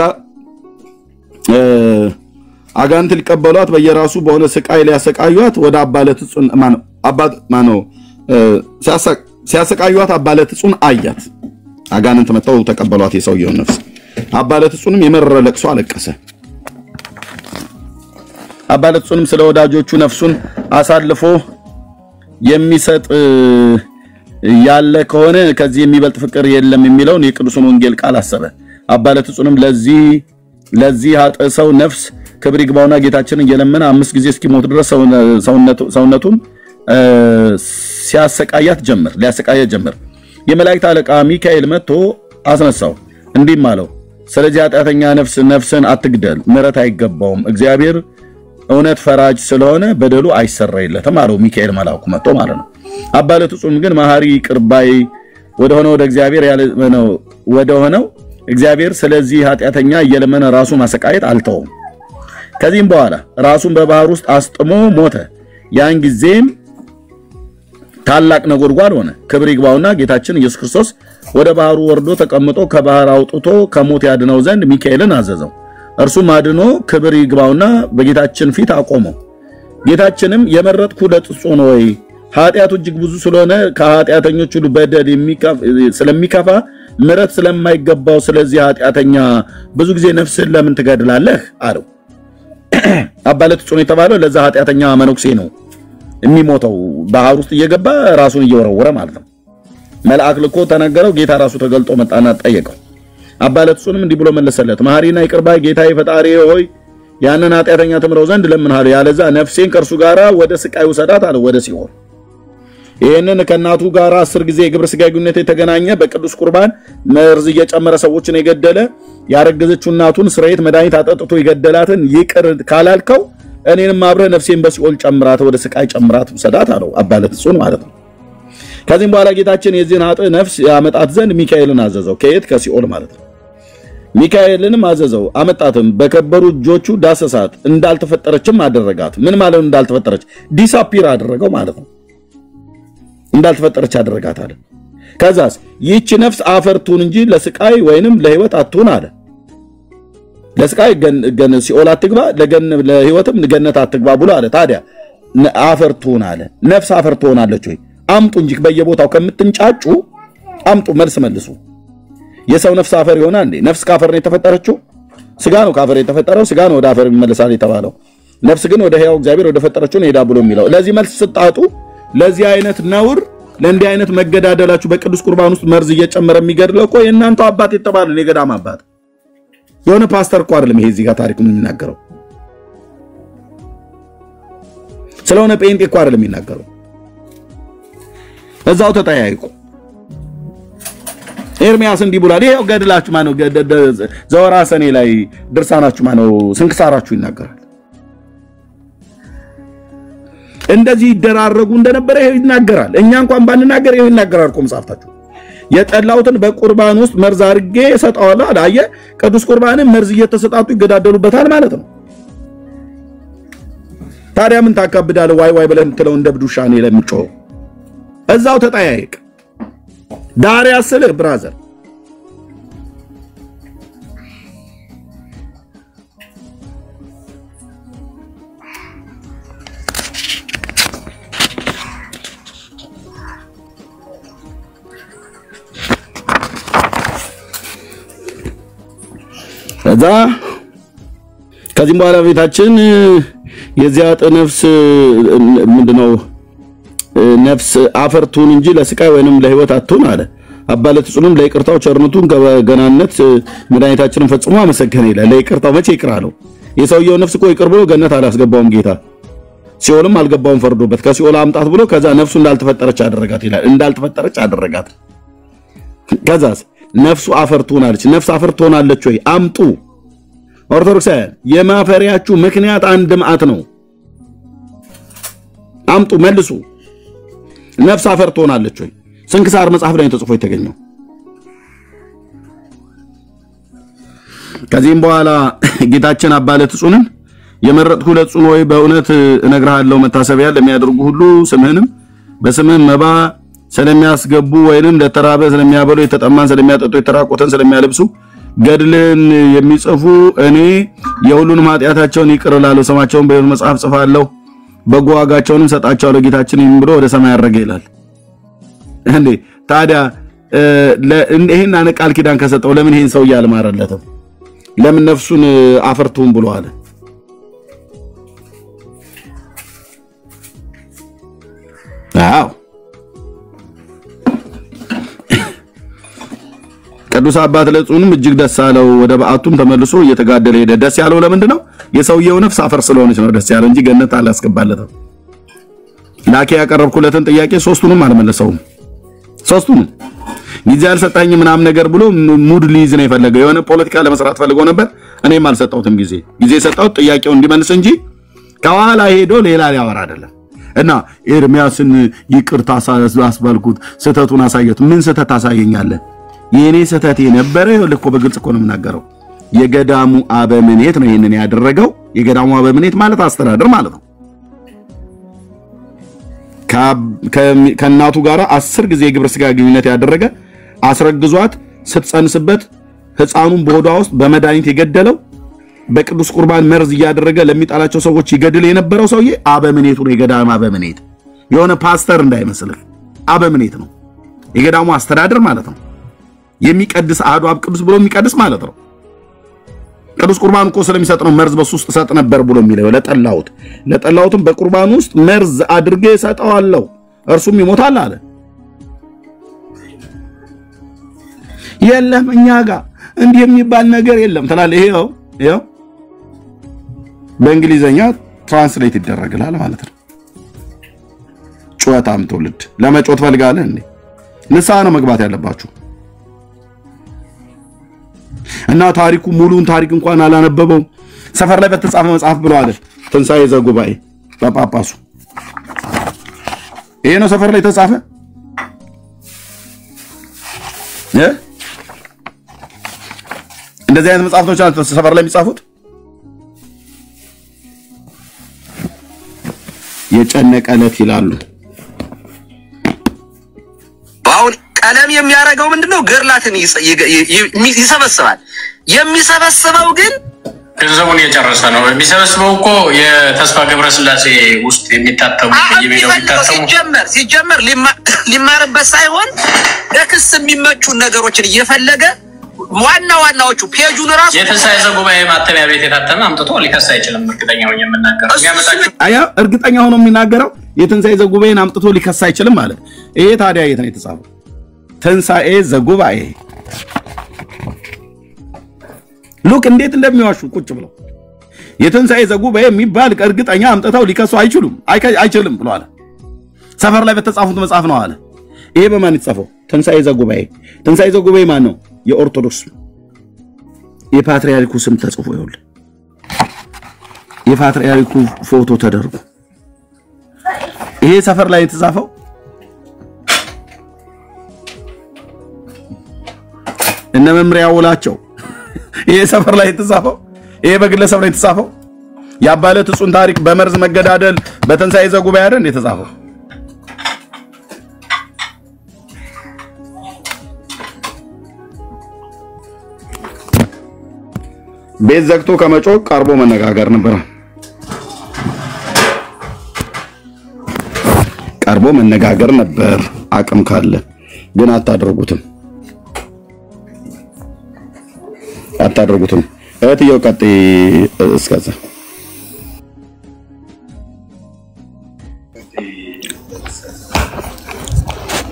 አጋንንት ሊቀበሏት በየራሱ በሆነ ስቃይ ሊያሰቃዩት ወደ አባለትጹን ማነው ሲያሰቃዩት አባለትጹን አያት አጋንንት መጣው ተቀበሏት የሰውየው ነፍስ አባለትጹንም የመረረ ለቅሶ አለቀሰ አባለትጹንም ስለ ወዳጆቹ ነፍሱን አሳልፎ የሚሰጥ ያለ ከሆነ ከዚህ የሚበልጥ ፍቅር የለም የሚለውን የቅዱስን ወንጌል ቃል አሰበ አባለትጹንም ለዚህ አጠሰው ነፍስ ክብር ይግባውና ጌታችንን እየለመነ 5 ጊዜ እስኪሞት ድረስ ሰውነቱን ሊያሰቃያት ጀመር የመላእክት አለቃ ሚካኤል መጥቶ አስነሳው እንዲህም አለው ስለዚህ ኃጢአተኛ ነፍስን አትግደል ምሕረት አይገባውም እግዚአብሔር እውነት ፈራጅ ስለሆነ በደሉ አይሰረይለትም አለው ሚካኤል መልአኩ መጥቶ ማለት ነው አባለትጹን ግን መሐሪ ቅርባይ ወደ እግዚአብሔር ያለነው ወደሆነው እግዚአብሔር ስለዚህ ኃጢአተኛ እየለመነ ራሱ ማሰቃየት አልተውም ከዚህም በኋላ ራሱን በባህር ውስጥ አስጥሞ ሞተ ያን ጊዜም ታላቅ ነጎድጓድ ሆነ ክብር ይግባውና ጌታችን ኢየሱስ ክርስቶስ ወደ ባህሩ ወርዶ ተቀምጦ ከባህር አውጥቶ ከሞት ያድነው ዘንድ ሚካኤልን አዘዘው እርሱም አድኖ ክብር ይግባውና በጌታችን ፊት አቆመው ጌታችንም የመረጥኩ ለጥጾ ነው ወይ ኃጢአቱ እጅግ ብዙ ስለሆነ ከኃጢአተኞች ሁሉ በደል ስለሚከፋ ምሕረት ስለማይገባው ስለዚህ ኃጢአተኛ ብዙ ጊዜ ነፍስን ለምን ትገድላለህ አለው አባለትጹን የተባለው ለዛ ኃጢአተኛ መነኩሴ ነው የሚሞተው ባህር ውስጥ እየገባ ራሱን እየወረወረ ማለት ነው መልአክ ልኮ ተነገረው ጌታ ራሱ ተገልጦ መጣና ጠየቀው አባለትጹንም እንዲህ ብሎ መለሰለት መሐሪና ይቅርባይ ጌታዬ ፈጣሪ ሆይ ያንን ኃጢአተኛ ተምረው ዘንድ ለምንሃለ ያለዛ ነፍሴን ከርሱ ጋራ ወደ ስቃይ ወሰዳት አለ ወደ ሲኦል ይሄንን ከናቱ ጋራ 10 ጊዜ የግብረ ስጋ ግንኙነት የተገናኘ በቅዱስ ቁርባን መርዝ እየጨመረ ሰዎችን የገደለ ያረገዘችው እናቱን ስርየት መድኃኒት አጠጥቶ የገደላትን ይቅር ካላልከው እኔንም አብረ ነፍሴን በሲኦል ጨምራት ወደ ስቃይ ጨምራት ወሰዳት አለው አባለትጹን ማለት ነው ከዚህም በኋላ ጌታችን የዚህን ኃጢ ነፍስ ያመጣት ዘንድ ሚካኤልን አዘዘው ከየት ከሲኦል ማለት ነው ሚካኤልንም አዘዘው አመጣትም በከበሩ እጆቹ ዳሰሳት እንዳልተፈጠረችም አደረጋት ምን ማለት ነው እንዳልተፈጠረች ዲሳፒር አደረገው ማለት ነው እንዳልተፈጠረች አደረጋት አለ ከዛስ ይህች ነፍስ አፈርቱን እንጂ ለስቃይ ወይንም ለህይወት አትሁን አለ ለስቃይ ገነ ሲኦል አትግባ ለህይወትም ገነት አትግባ ብሎ አለ ታዲያ አፈርቱን አለ ነፍስ አፈርቱናለች ወይ አምጡ እንጂ በየቦታው ከምትንጫጩ አምጡ መልሱ የሰው ነፍስ አፈር ይሆናል እንዴ ነፍስ ካፈር ነው የተፈጠረችው ስጋ ነው ካፈር የተፈጠረው ስጋ ነው ወደ አፈር ይመለሳል የተባለው ነፍስ ግን ወደ ሕያው እግዚአብሔር ወደ ፈጠረችው ነው ሄዳ ብሎ የሚለው ለዚህ መልስ ስጣጡ ለዚህ አይነት ነውር ለእንዲህ አይነት መገዳደላችሁ በቅዱስ ቁርባን ውስጥ መርዝ እየጨመረ የሚገድለው እኮ የእናንተ አባት የተባለ የገዳም አባት የሆነ ፓስተር እኮ አይደለም ይሄ እዚህ ጋር ታሪኩን የሚናገረው ስለሆነ ጴንጤ እኮ አይደለም የሚናገረው እዛው ተጠያይቁ ኤርሚያስ እንዲህ ብሏል ይሄው ገድላችሁ ማነው ዘወራ ሰኔ ላይ ድርሳናችሁ ማነው ስንክሳራችሁ ይናገራል እንደዚህ ይደራረጉ እንደነበረ ይሄው ይናገራል እኛ እንኳን ባንናገር ይሄው ይናገራል እኮ መጻፍታችሁ የጠላውትን በቁርባን ውስጥ መርዝ አርጌ ሰጣዋለሁ አላየ ቅዱስ ቁርባንን መርዝ እየተሰጣጡ ይገዳደሉበታል ማለት ነው ታዲያ ምን ታካብዳለህ ዋይ ዋይ ብለን ትለው እንደብዱሻ ነው ለምጮህ እዛው ተጠያይቅ ዳሪያ ስለ ብራዘር እዛ ከዚህ በኋላ ቤታችን የዚያጠ ነፍስ ምንድነው ነፍስ አፈርቱን እንጂ ለስቃይ ወይንም ለህይወት አትሁን አለ አባለት ጽኑም ለይቅርታው ቸርነቱን ከገናነት መድኃኒታችንን ፈጽሞ አመሰገነ ይላል ለይቅርታው መቼ ይቅራለው የሰውየው ነፍስ እኮ ይቅር ብሎ ገነት አላስገባውም ጌታ ሲኦልም አልገባውም ፈርዶበት ከሲኦል አምጣት ብሎ ከዛ ነፍሱ እንዳልተፈጠረች አደረጋት ይላል እንዳልተፈጠረች አደረጋት ከዛስ ነፍሱ አፈርቱን አለች ነፍስ አፈርቱን አለች ወይ አምጡ ኦርቶዶክሳውያን የማፈሪያችሁ ምክንያት አንድ ማአት ነው አምጡ መልሱ ነፍስ አፈርቱን አለች ወይ ስንክሳር መጽሐፍ ላይ ተጽፎ የተገኘው ከዚህም በኋላ ጌታችን አባለት ጽኑን የመረጥኩ ለጽኑ ወይ በእውነት እነግራለሁ መታሰቢያ ለሚያደርጉ ሁሉ ስምህንም በስምህም መባ ስለሚያስገቡ ወይንም ለተራበ ስለሚያበሉ የተጠማን ስለሚያጠጡ የተራቆተን ስለሚያለብሱ ገድልን የሚጽፉ እኔ የሁሉንም ኃጢያታቸውን ይቅር እላለሁ ስማቸውን በሕይወት መጽሐፍ ጽፋለሁ በጎ ዋጋቸውንም ሰጣቸዋለሁ ጌታችን ይህን ብሎ ወደ ሰማይ ያረገ ይላል እንዴ ታዲያ ይሄን ቃል ኪዳን ከሰጠው ለምን ይሄን ሰው ያልማረለተው ለምን ነፍሱን አፈርቱን ብሎ አለ አዎ ቅዱስ አባት ለጽኑም እጅግ ደስ አለው ወደ በአቱም ተመልሶ እየተጋደለ ሄደ ደስ ያለው ለምንድነው የሰውየው ነፍስ አፈር ስለሆነች ነው ደስ ያለው እንጂ ገነት አላስገባለተም ላኪ ያቀረብኩለትን ጥያቄ ሶስቱንም አልመለሰውም ሶስቱንም ጊዜ አልሰጣኝ ምናም ነገር ብሎ ሙድ ሊዝ ነው የፈለገው የሆነ ፖለቲካ ለመስራት ፈልጎ ነበር እኔም አልሰጣውትም ጊዜ ሰጣው ጥያቄው እንዲመልስ እንጂ ከኋላ ሄዶ ሌላ ሊያወራ አይደለም እና ኤርሚያስን ይቅርታ አስባልኩት ስተቱን አሳየት ምን ስተት አሳየኛለህ የኔ ስተት የነበረ ለኮ በግልጽ እኮ ነው የምናገረው የገዳሙ አበምኔት ነው ይሄንን ያደረገው የገዳሙ አበምኔት ማለት አስተዳደር ማለት ነው ከናቱ ጋራ 10 ጊዜ ግብረ ስጋ ግንኙነት ያደረገ አስረግዟት ስትጸንስበት ህፃኑን በሆዷ ውስጥ በመድኃኒት የገደለው በቅዱስ ቁርባን መርዝ ያደረገ ለሚጣላቸው ሰዎች ይገድል የነበረው ሰውዬ አበምኔቱ ነው የገዳሙ አበምኔት የሆነ ፓስተር እንዳይመስልህ አበምኔት ነው የገዳሙ አስተዳደር ማለት ነው የሚቀድስ አሐዱ አብ ቅዱስ ብሎ የሚቀድስ ማለት ነው ቅዱስ ቁርባን እኮ ስለሚሰጥ ነው መርዝ በሱ ውስጥ ሰጥ ነበር ብሎ የሚለው ለጠላውትም በቁርባን ውስጥ መርዝ አድርጌ ሰጣዋለሁ እርሱም ይሞታል አለ የለም እኛ ጋር እንዲህ የሚባል ነገር የለም ተላለ ይሄው በእንግሊዘኛ ትራንስሌት ይደረጋል ማለት ነው ጩኸታም ትውልድ ለመጮት ፈልጋለህ እንዴ ንስሐ ነው መግባት ያለባችሁ እና ታሪኩ ሙሉን ታሪክ እንኳን አላነበበው ሰፈር ላይ በተጻፈ መጽሐፍ ብሎ አለ ትንሳኤ ዘጉባኤ በጳጳሱ ይሄ ነው ሰፈር ላይ ተጻፈ እንደዚህ አይነት መጽሐፍቶች አሉ ሰፈር ላይ የሚጻፉት የጨነቀለት ይላሉ አሁን ቀለም የሚያረጋው ምንድነው ገርላትን ይሰበስባል የሚሰበስበው ግን ገንዘቡን እየጨረሰ ነው የሚሰበስበው እኮ የተስፋ ገብረ ስላሴ ውስጥ የሚታተሙ ሲጀመር ሊማርበት ሳይሆን ለክስ የሚመቹ ነገሮችን እየፈለገ ዋናዎቹ ፔጁን ራሱ የተንሳኤ ዘጉባኤ ማተሚያ ቤት የታተመ አምጥቶ ሊከስ አይችልም እርግጠኛ ሆኜ የምናገረው አያ እርግጠኛ ሆኖ የሚናገረው የትንሣኤ ዘጉባኤን አምጥቶ ሊከስ አይችልም ማለት ይሄ ታዲያ የት ነው የተጻፈው? ትንሣኤ ዘጉባኤ ሉክ እንዴት እንደሚዋሹ ቁጭ ብለው የትንሣኤ ዘጉባኤ የሚባል እርግጠኛ አምጥተው ሊከሱ አይችልም ብሎ አለ። ሰፈር ላይ በተጻፉት መጽሐፍ ነው አለ። ይሄ በማን የተጻፈው? ትንሣኤ ዘጉባኤ። ትንሣኤ ዘጉባኤ ማን ነው? የኦርቶዶክስ የፓትርያርኩ ስም ተጽፎ ይኸውልህ፣ የፓትርያርኩ ፎቶ ተደርጎ ይሄ ሰፈር ላይ የተጻፈው እነ መምሪያ ውላቸው ይሄ ሰፈር ላይ የተጻፈው ይሄ በግለሰብ ላይ የተጻፈው ያባለት እጹን ታሪክ በመርዝ መገዳደል በትንሣኤ ዘጉባኤ አይደል የተጻፈው? ቤት ዘግቶ ከመጮህ ቀርቦ መነጋገር ነበር። ቀርቦ መነጋገር ነበር አቅም ካለ ግን አታደርጉትም። እህትየው ቀጥይ እስከዛ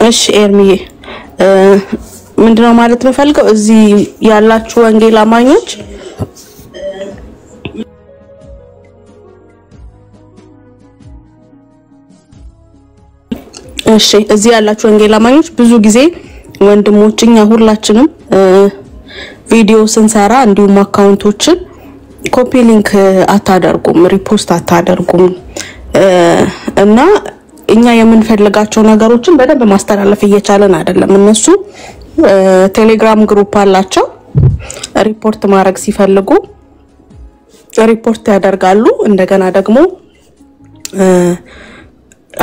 እሺ ኤርሚዬ ምንድነው ማለት ነው ፈልገው እዚህ ያላችሁ ወንጌል አማኞች እሺ እዚህ ያላችሁ ወንጌል አማኞች ብዙ ጊዜ ወንድሞችኛ ሁላችንም ቪዲዮ ስንሰራ እንዲሁም አካውንቶችን ኮፒ ሊንክ አታደርጉም፣ ሪፖስት አታደርጉም እና እኛ የምንፈልጋቸው ነገሮችን በደንብ ማስተላለፍ እየቻለን አይደለም። እነሱ ቴሌግራም ግሩፕ አላቸው፣ ሪፖርት ማድረግ ሲፈልጉ ሪፖርት ያደርጋሉ። እንደገና ደግሞ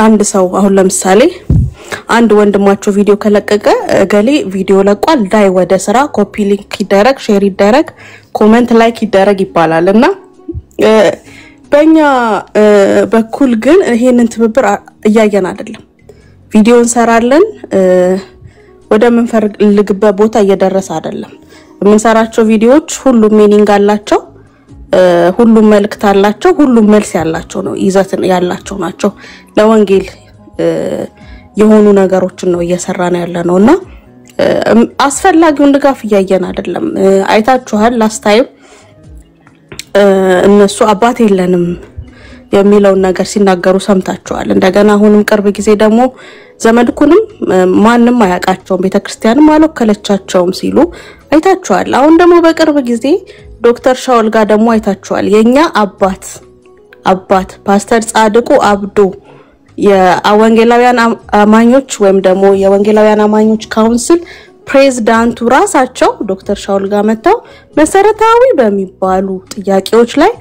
አንድ ሰው አሁን ለምሳሌ አንድ ወንድማቸው ቪዲዮ ከለቀቀ ገሌ ቪዲዮ ለቋል ዳይ ወደ ስራ ኮፒ ሊንክ ይደረግ፣ ሼር ይደረግ፣ ኮሜንት ላይክ ይደረግ ይባላልና በእኛ በኩል ግን ይሄንን ትብብር እያየን አይደለም። ቪዲዮ እንሰራለን ወደ ምንፈልግበት ቦታ እየደረሰ አይደለም። የምንሰራቸው ቪዲዮዎች ሁሉም ሚኒንግ አላቸው፣ ሁሉም መልእክት አላቸው፣ ሁሉም መልስ ያላቸው ነው፣ ይዘት ያላቸው ናቸው። ለወንጌል የሆኑ ነገሮችን ነው እየሰራን ያለነውና አስፈላጊውን ድጋፍ እያየን አይደለም። አይታችኋል ላስት ታይም እነሱ አባት የለንም የሚለውን ነገር ሲናገሩ ሰምታችኋል። እንደገና አሁንም ቅርብ ጊዜ ደግሞ ዘመድኩንም ማንንም አያቃቸውም ቤተክርስቲያንም አልወከለቻቸውም ሲሉ አይታችኋል። አሁን ደግሞ በቅርብ ጊዜ ዶክተር ሻውል ጋር ደግሞ አይታችኋል። የኛ አባት ፓስተር ጻድቁ አብዶ የወንጌላውያን አማኞች ወይም ደግሞ የወንጌላውያን አማኞች ካውንስል ፕሬዝዳንቱ ራሳቸው ዶክተር ሻውል ጋር መጣው መሰረታዊ በሚባሉ ጥያቄዎች ላይ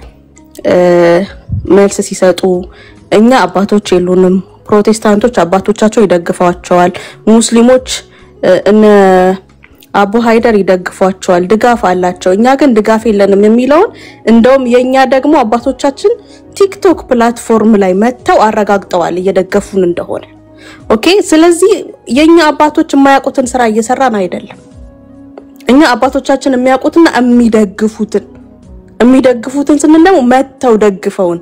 መልስ ሲሰጡ እኛ አባቶች የሉንም፣ ፕሮቴስታንቶች አባቶቻቸው ይደግፋቸዋል፣ ሙስሊሞች እነ አቡ ሃይደር ይደግፋቸዋል፣ ድጋፍ አላቸው፣ እኛ ግን ድጋፍ የለንም የሚለውን እንደውም የኛ ደግሞ አባቶቻችን ቲክቶክ ፕላትፎርም ላይ መተው አረጋግጠዋል እየደገፉን እንደሆነ። ኦኬ ስለዚህ የኛ አባቶች የማያውቁትን ስራ እየሰራን አይደለም። እኛ አባቶቻችን የሚያውቁትና የሚደግፉትን ስንለው መተው ደግፈውን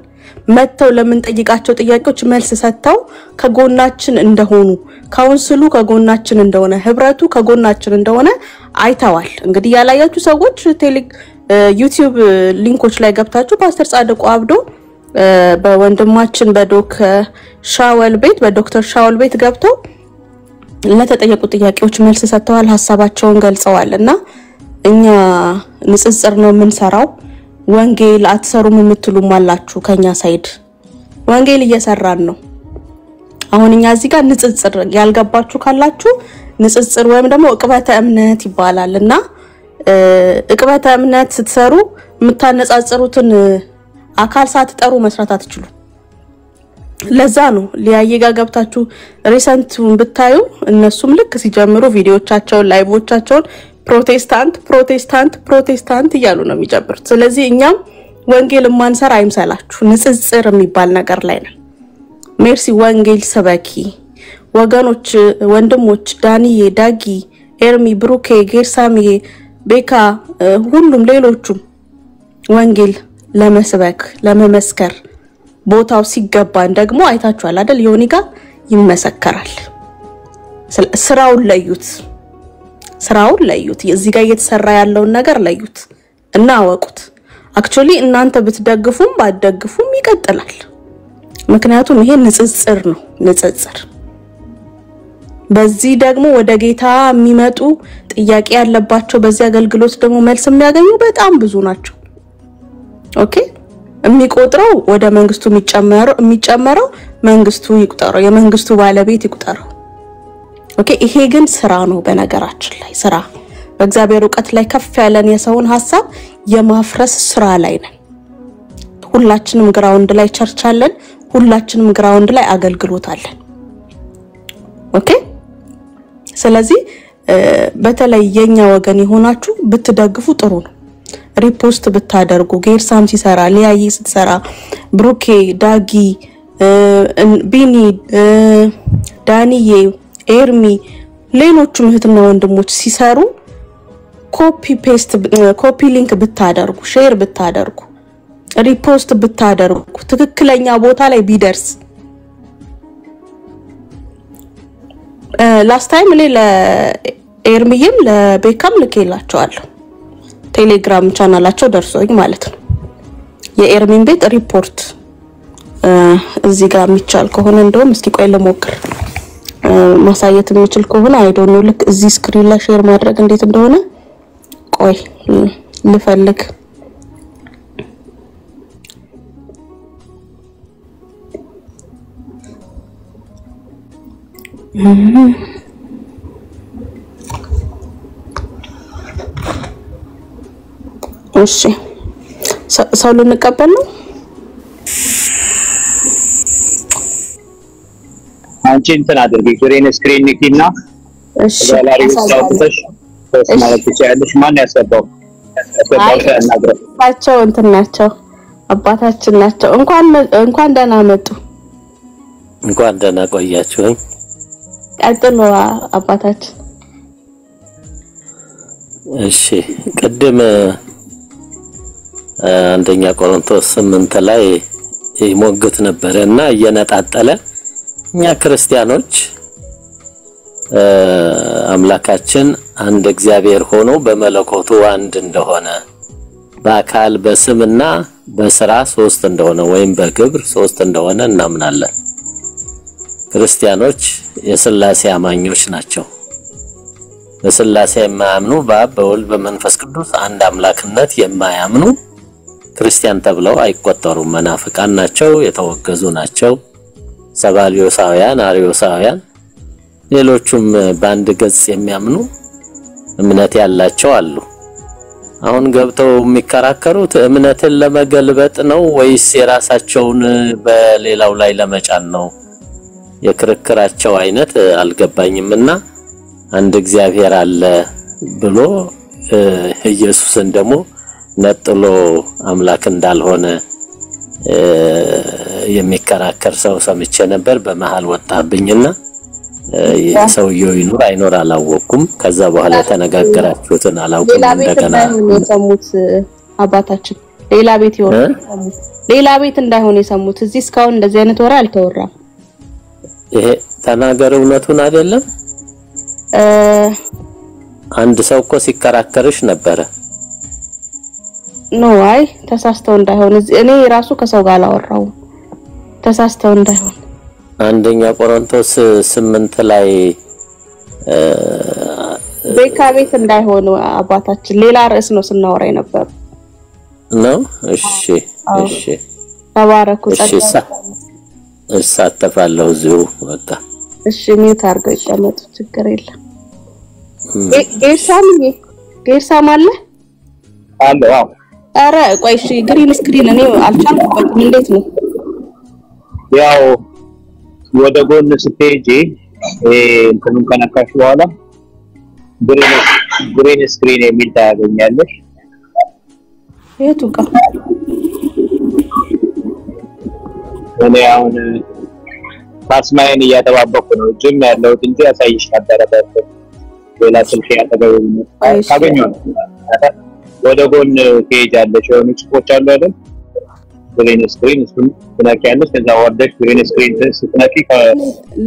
መተው ለምን ጠይቃቸው ጥያቄዎች መልስ ሰጥተው ከጎናችን እንደሆኑ ካውንስሉ ከጎናችን እንደሆነ ህብረቱ ከጎናችን እንደሆነ አይተዋል። እንግዲህ ያላያችሁ ሰዎች ዩቲዩብ ሊንኮች ላይ ገብታችሁ ፓስተር ጻድቁ አብዶ በወንድማችን በዶክተር ሻውል ቤት ገብተው ለተጠየቁ ጥያቄዎች መልስ ሰጥተዋል፣ ሐሳባቸውን ገልጸዋልና እኛ ንጽጽር ነው የምንሰራው። ወንጌል አትሰሩም የምትሉም አላችሁ። ከኛ ሳይድ ወንጌል እየሰራን ነው። አሁን እኛ እዚህ ጋር ንጽጽር ያልገባችሁ ካላችሁ ንጽጽር ወይም ደግሞ ዕቅበተ እምነት ይባላልና ዕቅበተ እምነት ስትሰሩ የምታነጻጽሩትን አካል ሳትጠሩ መስራት አትችሉ። ለዛ ነው ሊያየ ጋር ገብታችሁ ሪሰንቱን ብታዩ እነሱም ልክ ሲጀምሩ ቪዲዮቻቸውን ላይቮቻቸውን ፕሮቴስታንት እያሉ ነው የሚጀምሩት። ስለዚህ እኛም ወንጌል ማንሰራ አይምሰላችሁ፣ ንጽጽር የሚባል ነገር ላይ ነው። ሜርሲ ወንጌል ሰበኪ ወገኖች፣ ወንድሞች ዳንዬ፣ ዳጊ፣ ኤርሚ፣ ብሩኬ፣ ጌርሳሚ፣ ቤካ ሁሉም ሌሎቹም ወንጌል ለመስበክ ለመመስከር ቦታው ሲገባን ደግሞ አይታችኋል አይደል ዮኒ ጋር ይመሰከራል ስራውን ለዩት እዚህ ጋር እየተሰራ ያለውን ነገር ለዩት እና አወቁት አክቹሊ እናንተ ብትደግፉም ባትደግፉም ይቀጥላል ምክንያቱም ይሄ ንጽጽር ነው በዚህ ደግሞ ወደ ጌታ የሚመጡ ጥያቄ ያለባቸው በዚህ አገልግሎት ደግሞ መልስ የሚያገኙ በጣም ብዙ ናቸው ኦኬ የሚቆጥረው ወደ መንግስቱ የሚጨመረው መንግስቱ ይቁጠረው የመንግስቱ ባለቤት ይቁጠረው ኦኬ ይሄ ግን ስራ ነው በነገራችን ላይ ስራ በእግዚአብሔር ዕውቀት ላይ ከፍ ያለን የሰውን ሐሳብ የማፍረስ ስራ ላይ ነን ሁላችንም ግራውንድ ላይ ቸርች አለን ሁላችንም ግራውንድ ላይ አገልግሎት አለን ኦኬ ስለዚህ በተለይ የኛ ወገን ይሆናችሁ ብትደግፉ ጥሩ ነው ሪፖስት ብታደርጉ ጌርሳም ሲሰራ ሊያይ ስትሰራ ብሩኬ ዳጊ ቢኒ ዳኒዬ ኤርሚ ሌሎችም እህትና ወንድሞች ሲሰሩ ኮፒ ሊንክ ብታደርጉ ሼር ብታደርጉ ሪፖስት ብታደርጉ ትክክለኛ ቦታ ላይ ቢደርስ ላስት ታይም ለኤርሚዬም ለቤካም ልኬላቸዋለሁ ቴሌግራም ቻናላቸው ደርሶኝ ማለት ነው የኤርሚን ቤት ሪፖርት እዚህ ጋር የሚቻል ከሆነ እንደውም እስኪ ቆይ ለሞክር ማሳየት የሚችል ከሆነ አይ ዶንት ኖ ልክ እዚህ ስክሪን ላይ ሼር ማድረግ እንዴት እንደሆነ ቆይ ልፈልግ እሺ ሰው ልንቀበል ነው አንቺ እንትን አድርጊ ግሪን ስክሪን ንኪና እሺ ያላሪውታውተሽ ማለት ትችያለሽ ማን ያስገባው ያናግረው እንትን ናቸው አባታችን ናቸው እንኳን ደህና መጡ እንኳን ደህና ቆያችሁኝ ቀጥሎ አባታችን እሺ ቀደም አንደኛ ቆሮንቶስ 8 ላይ ይሞግት ነበርና እየነጣጠለ እኛ ክርስቲያኖች አምላካችን አንድ እግዚአብሔር ሆኖ በመለኮቱ አንድ እንደሆነ በአካል በስምና በስራ ሶስት እንደሆነ ወይም በግብር ሶስት እንደሆነ እናምናለን ክርስቲያኖች የሥላሴ አማኞች ናቸው በሥላሴ የማያምኑ በአብ በወልድ በመንፈስ ቅዱስ አንድ አምላክነት የማያምኑ ክርስቲያን ተብለው አይቆጠሩም መናፍቃን ናቸው የተወገዙ ናቸው ሰባሊዮሳውያን አሪዮሳውያን ሌሎችም በአንድ ገጽ የሚያምኑ እምነት ያላቸው አሉ አሁን ገብተው የሚከራከሩት እምነትን ለመገልበጥ ነው ወይስ የራሳቸውን በሌላው ላይ ለመጫን ነው የክርክራቸው አይነት አልገባኝምና አንድ እግዚአብሔር አለ ብሎ ኢየሱስን ደግሞ ነጥሎ አምላክ እንዳልሆነ የሚከራከር ሰው ሰምቼ ነበር በመሃል ወጣብኝና የሰውየው ይኖር አይኖር አላወኩም ከዛ በኋላ ተነጋገራችሁትን አላውኩም እንደገና የሰሙት አባታችን ሌላ ቤት እንዳይሆን የሰሙት እዚህ እስካሁን እንደዚህ አይነት ወሬ አልተወራም ይሄ ተናገር እውነቱን አይደለም አንድ ሰው እኮ ሲከራከርሽ ነበር ኖ አይ ተሳስተው እንዳይሆን እኔ ራሱ ከሰው ጋር አላወራው ተሳስተው እንዳይሆን አንደኛ ቆሮንቶስ 8 ላይ ቤካ ቤት እንዳይሆን አባታችን ሌላ ርዕስ ነው ስናወራ ነበር ነው እሺ ተባረኩ እሳተፋለሁ እዚሁ በቃ እሺ ሚውት አድርገው ይቀመጡ ችግር የለም ጌርሳም አለ አዎ አረ ቆይ እሺ ግሪን ስክሪን እኔ አልቻልኩበትም እንዴት ነው ያው ወደ ጎን ስትሄጂ እንትኑን ከነካሽ በኋላ ግሪን ስክሪን የሚል ታገኛለሽ የቱ ጋር እኔ አሁን ፓስማይን እያጠባበቁ ነው ጅም ያለው እንጂ ያሳይሽ ነበር ሌላ ስልክ ያጠገበው ታገኘው ወደ ጎን ትሄጃለሽ የሆኑ ጽፎች አሉ አይደል ግሪን ስክሪን እሱን ትነኪያለሽ። ከዛ ወርደሽ ግሪን ስክሪን ስትነኪ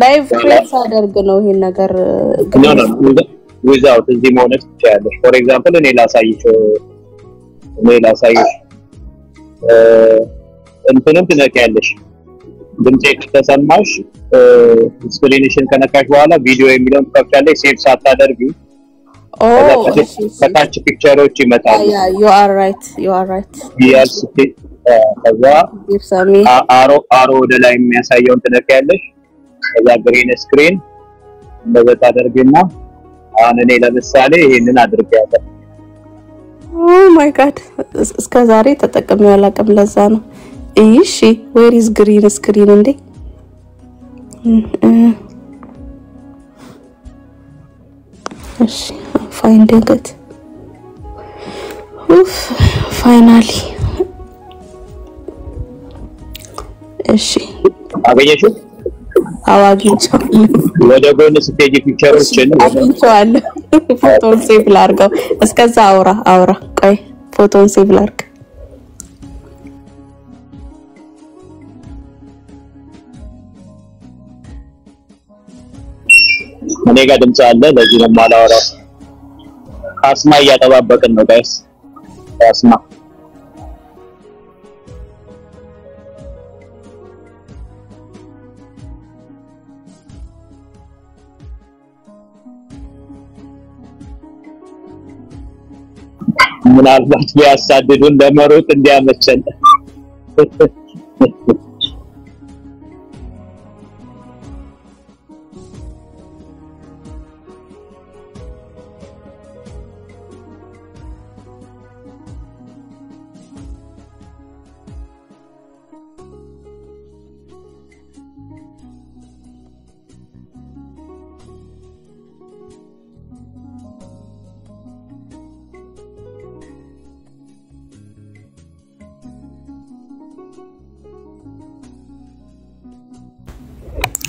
ላይቭ ክሬት አደርግ ነው ይሄን ነገር ዊዛውት እዚህ መሆንሽ ትችያለሽ። ፎር ኤግዛምፕል እኔ ላሳይሽ እንትንም ትነኪያለሽ። ድምጼ ከተሰማሽ ስክሪንሽን ከነካሽ በኋላ ቪዲዮ የሚለውን ትከፍቻለሽ። ሴቭ ሳታደርጊ ከታች ፒክቸሮች ይመጣሉ። you are right yes ከዛ አሮ ወደ ላይ የሚያሳየውን ትነኪያለሽ። ከዛ ግሪን ስክሪን እንደዛ ታደርጊና አሁን እኔ ለምሳሌ ይሄንን አድርጌያለሁ። oh my god እስከ ዛሬ ተጠቅሜው አላውቅም። ለዛ ነው እሺ where is green screen እንዴ? እሺ find it finally እሺ አገኘሽው? አዋጊቻለሁ። ወደ ጎን ስትሄጂ ፒክቸሮችን አግኝቼዋለሁ። ፎቶን ሴቭ ላድርገው። እስከዛ አውራ ቆይ ፎቶን ሴቭ ላድርግ። እኔ ጋር ድምጽ አለ። ለዚህ ነው የማላወራው። ካስማ እያጠባበቅን ነው ጋይስ። ካስማ ምናልባት ቢያሳድዱን ለመሮጥ እንዲያመቸን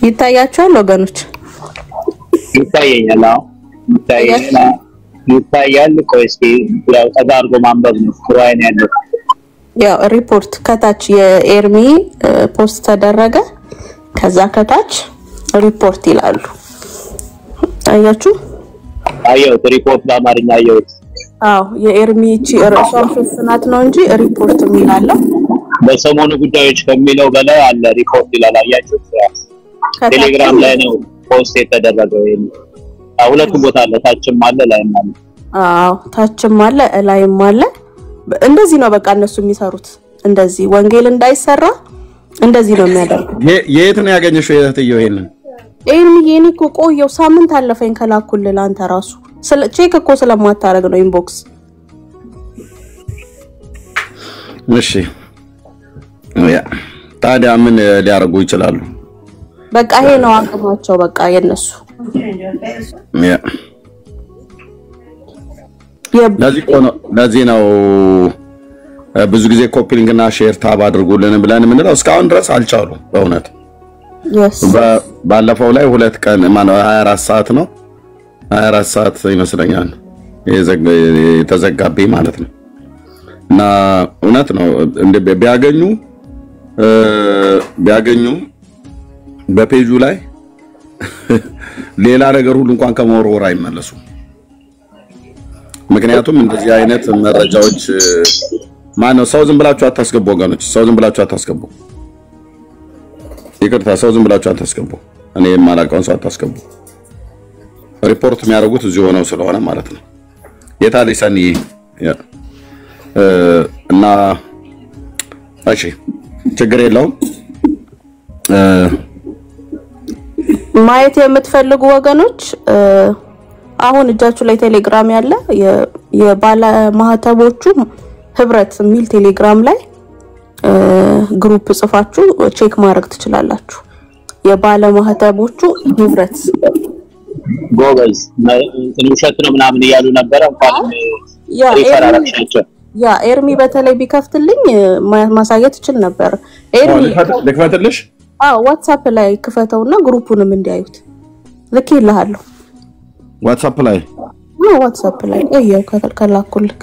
ይታያችኋል ወገኖች? ይታያል። ቆይ እስኪ ያው ተጋርጎ ማንበብ ነው ቁርአን ያለው። ያው ሪፖርት ከታች የኤርሚ ፖስት ተደረገ። ከዛ ከታች ሪፖርት ይላሉ። አያችሁ? አየሁት። ሪፖርት በአማርኛ አየሁት። አዎ የኤርሚ ርዕሷን ፍስናት ነው እንጂ ሪፖርት የሚላለው በሰሞኑ ጉዳዮች ከሚለው በላይ አለ። ሪፖርት ይላል። አያችሁ? ቴሌግራም ላይ ነው ፖስት የተደረገው። ሁለቱም ቦታ አለ። ታችም አለ ላይም አለ። አዎ ታችም አለ ላይም አለ። እንደዚህ ነው በቃ እነሱ የሚሰሩት። እንደዚህ ወንጌል እንዳይሰራ እንደዚህ ነው የሚያደርጉት። የት ነው ያገኘሽው የእህትየው ይሄንን? ኤርሚ እኮ ቆየው ሳምንት አለፈኝ ከላኩልህ አንተ ራሱ ቼክ እኮ ስለማታረግ ነው ኢንቦክስ። እሺ ያ ታዲያ ምን ሊያረጉ ይችላሉ? በቃ ይሄ ነው አቅማቸው በቃ የነሱ። ያ ለዚህ ነው ብዙ ጊዜ ኮፒሊንግና ሼር ታብ አድርጉልን ብለን ምንለው እስካሁን ድረስ አልቻሉ በእውነት። ባለፈው ላይ 2 ቀን ማነው 24 ሰዓት ነው 24 ሰዓት ይመስለኛል የተዘጋብኝ ማለት ነው። እና እውነት ነው እንደ ቢያገኙ በፔጁ ላይ ሌላ ነገር ሁሉ እንኳን ከመወርወር አይመለሱም። ምክንያቱም እንደዚህ አይነት መረጃዎች ማነው ሰው ዝም ብላችሁ አታስገቡ ወገኖች፣ ሰው ዝም ብላችሁ አታስገቡ። ይቅርታ ሰው ዝም ብላችሁ አታስገቡ። እኔ የማላውቀውን ሰው አታስገቡ። ሪፖርት የሚያደርጉት እዚህ ሆነው ስለሆነ ማለት ነው። የታለ ሰኒ እና እሺ ችግር የለውም። ማየት የምትፈልጉ ወገኖች አሁን እጃችሁ ላይ ቴሌግራም ያለ የባለ ማህተቦቹ ህብረት ሚል ቴሌግራም ላይ ግሩፕ ጽፋችሁ ቼክ ማድረግ ትችላላችሁ። የባለ ማህተቦቹ ህብረት ጎበዝ ውሸት ነው ምናምን እያሉ ነበር። እንኳን ሪፈራላችሁ ያ ኤርሚ በተለይ ቢከፍትልኝ ማሳየት ይችል ነበር። ኤርሚ ልክፈትልሽ? ዋትስአፕ ላይ ክፈተውና ግሩፑንም እንዲያዩት ልክልሃለሁ። ዋትስአፕ ላይ ዋትስአፕ ላይ እየው ከላኩልክ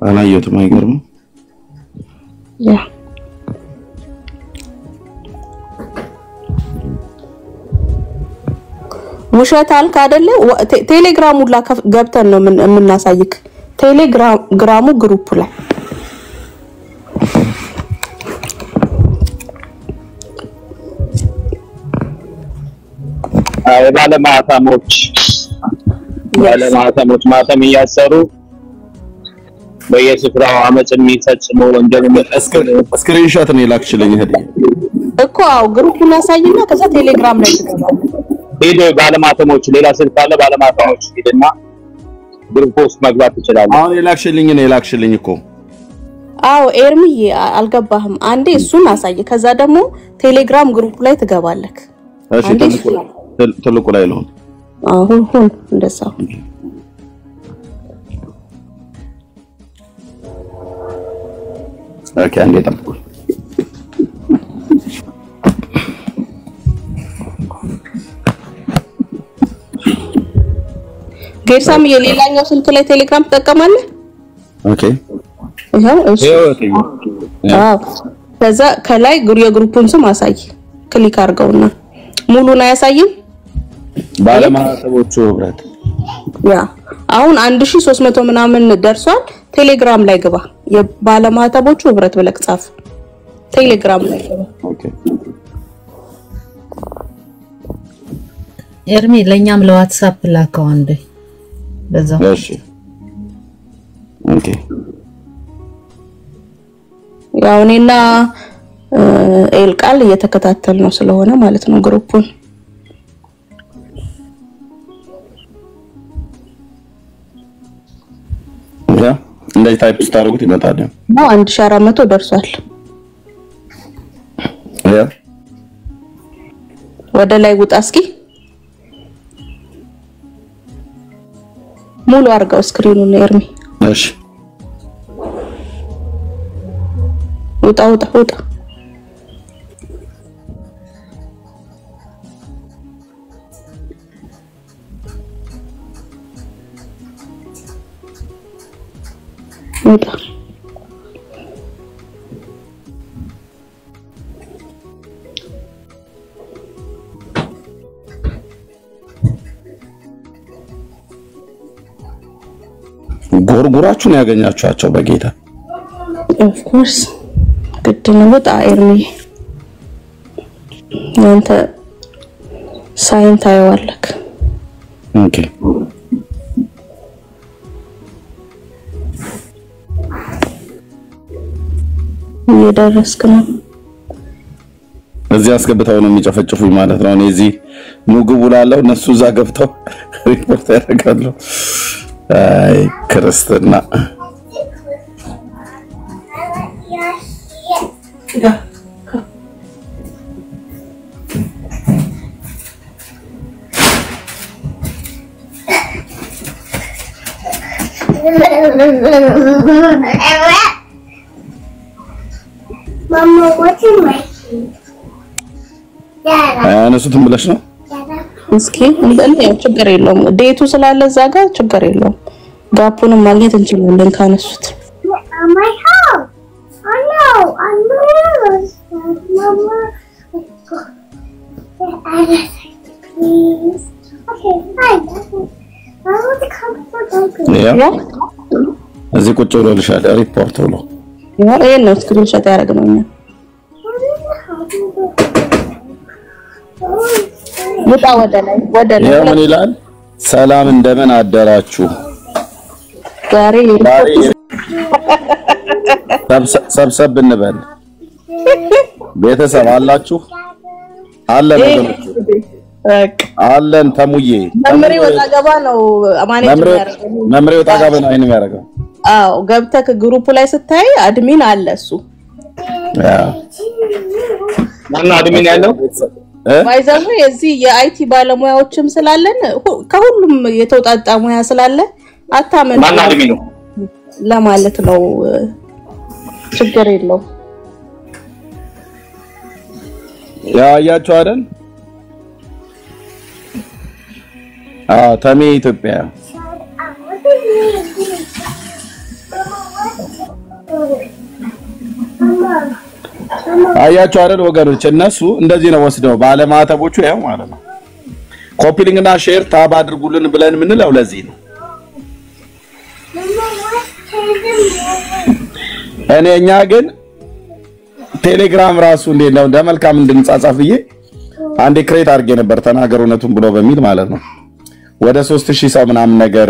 አላየሁትም አይገርም ያ ውሸት አልክ አይደለ ቴሌግራሙ ላይ ገብተን ነው የምናሳይክ ቴሌግራሙ ግሩፕ ላይ ባለማህተሞች ማህተም እያሰሩ በየስፍራው አመጽ የሚፈጽሙ ወንጀል ስክሪንሾት ነው የላክሽልኝ እኮ ግሩፑን ያሳይና ከዛ ቴሌግራም ላይ ተገባው ሄዶ ባለማህተሞች ሌላ ስልክ ካለ ባለማህተሞች ሄድና ግሩፕ ውስጥ መግባት ይችላል አሁን የላክሽልኝ እኮ ኤርሚዬ አልገባህም አንዴ እሱን አሳይ ከዛ ደግሞ ቴሌግራም ግሩፕ ላይ ትገባለክ እሺ ትልቁ ላይ ነው አሁን እንደዛ ኦኬ አንዴ ጠብቁ ጌርሳም የሌላኛው ስልክ ላይ ቴሌግራም ተጠቀማለህ ኦኬ እሺ ከዛ ከላይ የግሩፑን ስም አሳይ ክሊክ አድርገውና ሙሉን አያሳይም ባለማህተቦቹ ህብረት ያ አሁን 1300 ምናምን ደርሷል ቴሌግራም ላይ ግባ የባለማህተቦቹ ህብረት ብለክ ጻፍ ቴሌግራም ላይ ግባ ኦኬ ኤርሚ ለኛም ለዋትስአፕ ላከው አንዴ በዛው እሺ ኦኬ ያው እኔና ኤልቃል እየተከታተል ነው ስለሆነ ማለት ነው ግሩፑን ያ እንደዚህ ታይፕ ስታደርጉት ይመጣል ነው 1400 ደርሷል ያ ወደ ላይ ውጣ እስኪ ሙሉ አርጋው ስክሪኑን ኤርሚ እሺ ውጣ ጎርጎራችሁን ያገኛችኋቸው በጌታ of course ግድ ነው ወጣ ኤርሚ አንተ ሳይንት አይዋለክ ኦኬ እየደረስክ ነው እዚህ አስገብተው ነው የሚጨፈጭፉኝ ማለት ነው እዚህ ሙግቡ ላለው እነሱ እዛ ገብተው ሪፖርት ያደርጋሉ አይ ክርስትና Mama, what's in my shoe? አነሱትም ብለሽ ነው እስኪ እንደዚህ ችግር የለውም ዴቱ ስላለ እዛ ጋር ችግር የለውም ጋፑንም ማግኘት እንችላለን ካነሱት My house. I know. Mama. Please. Okay, fine. I want to come for diapers. ያ እዚህ ቁጭ ብሎልሻል ሪፖርት ብሎ ይሄ ነው ስክሪንሾት ያደረግነው ወጣ ወደ ላይ ምን ይላል ሰላም እንደምን አደራችሁ ዛሬ ሰብሰብ እንበል ቤተሰብ አላችሁ አለን ወገኖች አለን ተሙዬ መምሪ ወጣ ገባ ነው አማኔ መምሪ ወጣ ገባ ነው አይንም ያረጋው ገብተክ ግሩፕ ላይ ስታይ አድሚን አለ እሱ ማን አድሚን ያለው ባይዘው የዚህ የአይቲ ባለሙያዎችም ስላለን ከሁሉም የተውጣጣ ሙያ ስላለ አታመን ማን አድሚን ነው ለማለት ነው ችግር የለው ያያችሁ አይደል ተሜ ኢትዮጵያ አያችሁ አይደል ወገኖች እነሱ እንደዚህ ነው ወስደው ባለማተቦቹ ያው ማለት ነው ኮፒ ሊንክ እና ሼር ታብ አድርጉልን ብለን ምንለው ለዚህ ነው እኛ ግን ቴሌግራም ራሱ እንደው እንደመልካም እንድንጻጻፍዬ አንዴ ክሬት አድርጌ ነበር ተናገሩነቱን ብሎ በሚል ማለት ነው ወደ 3000 ሰው ምናምን ነገር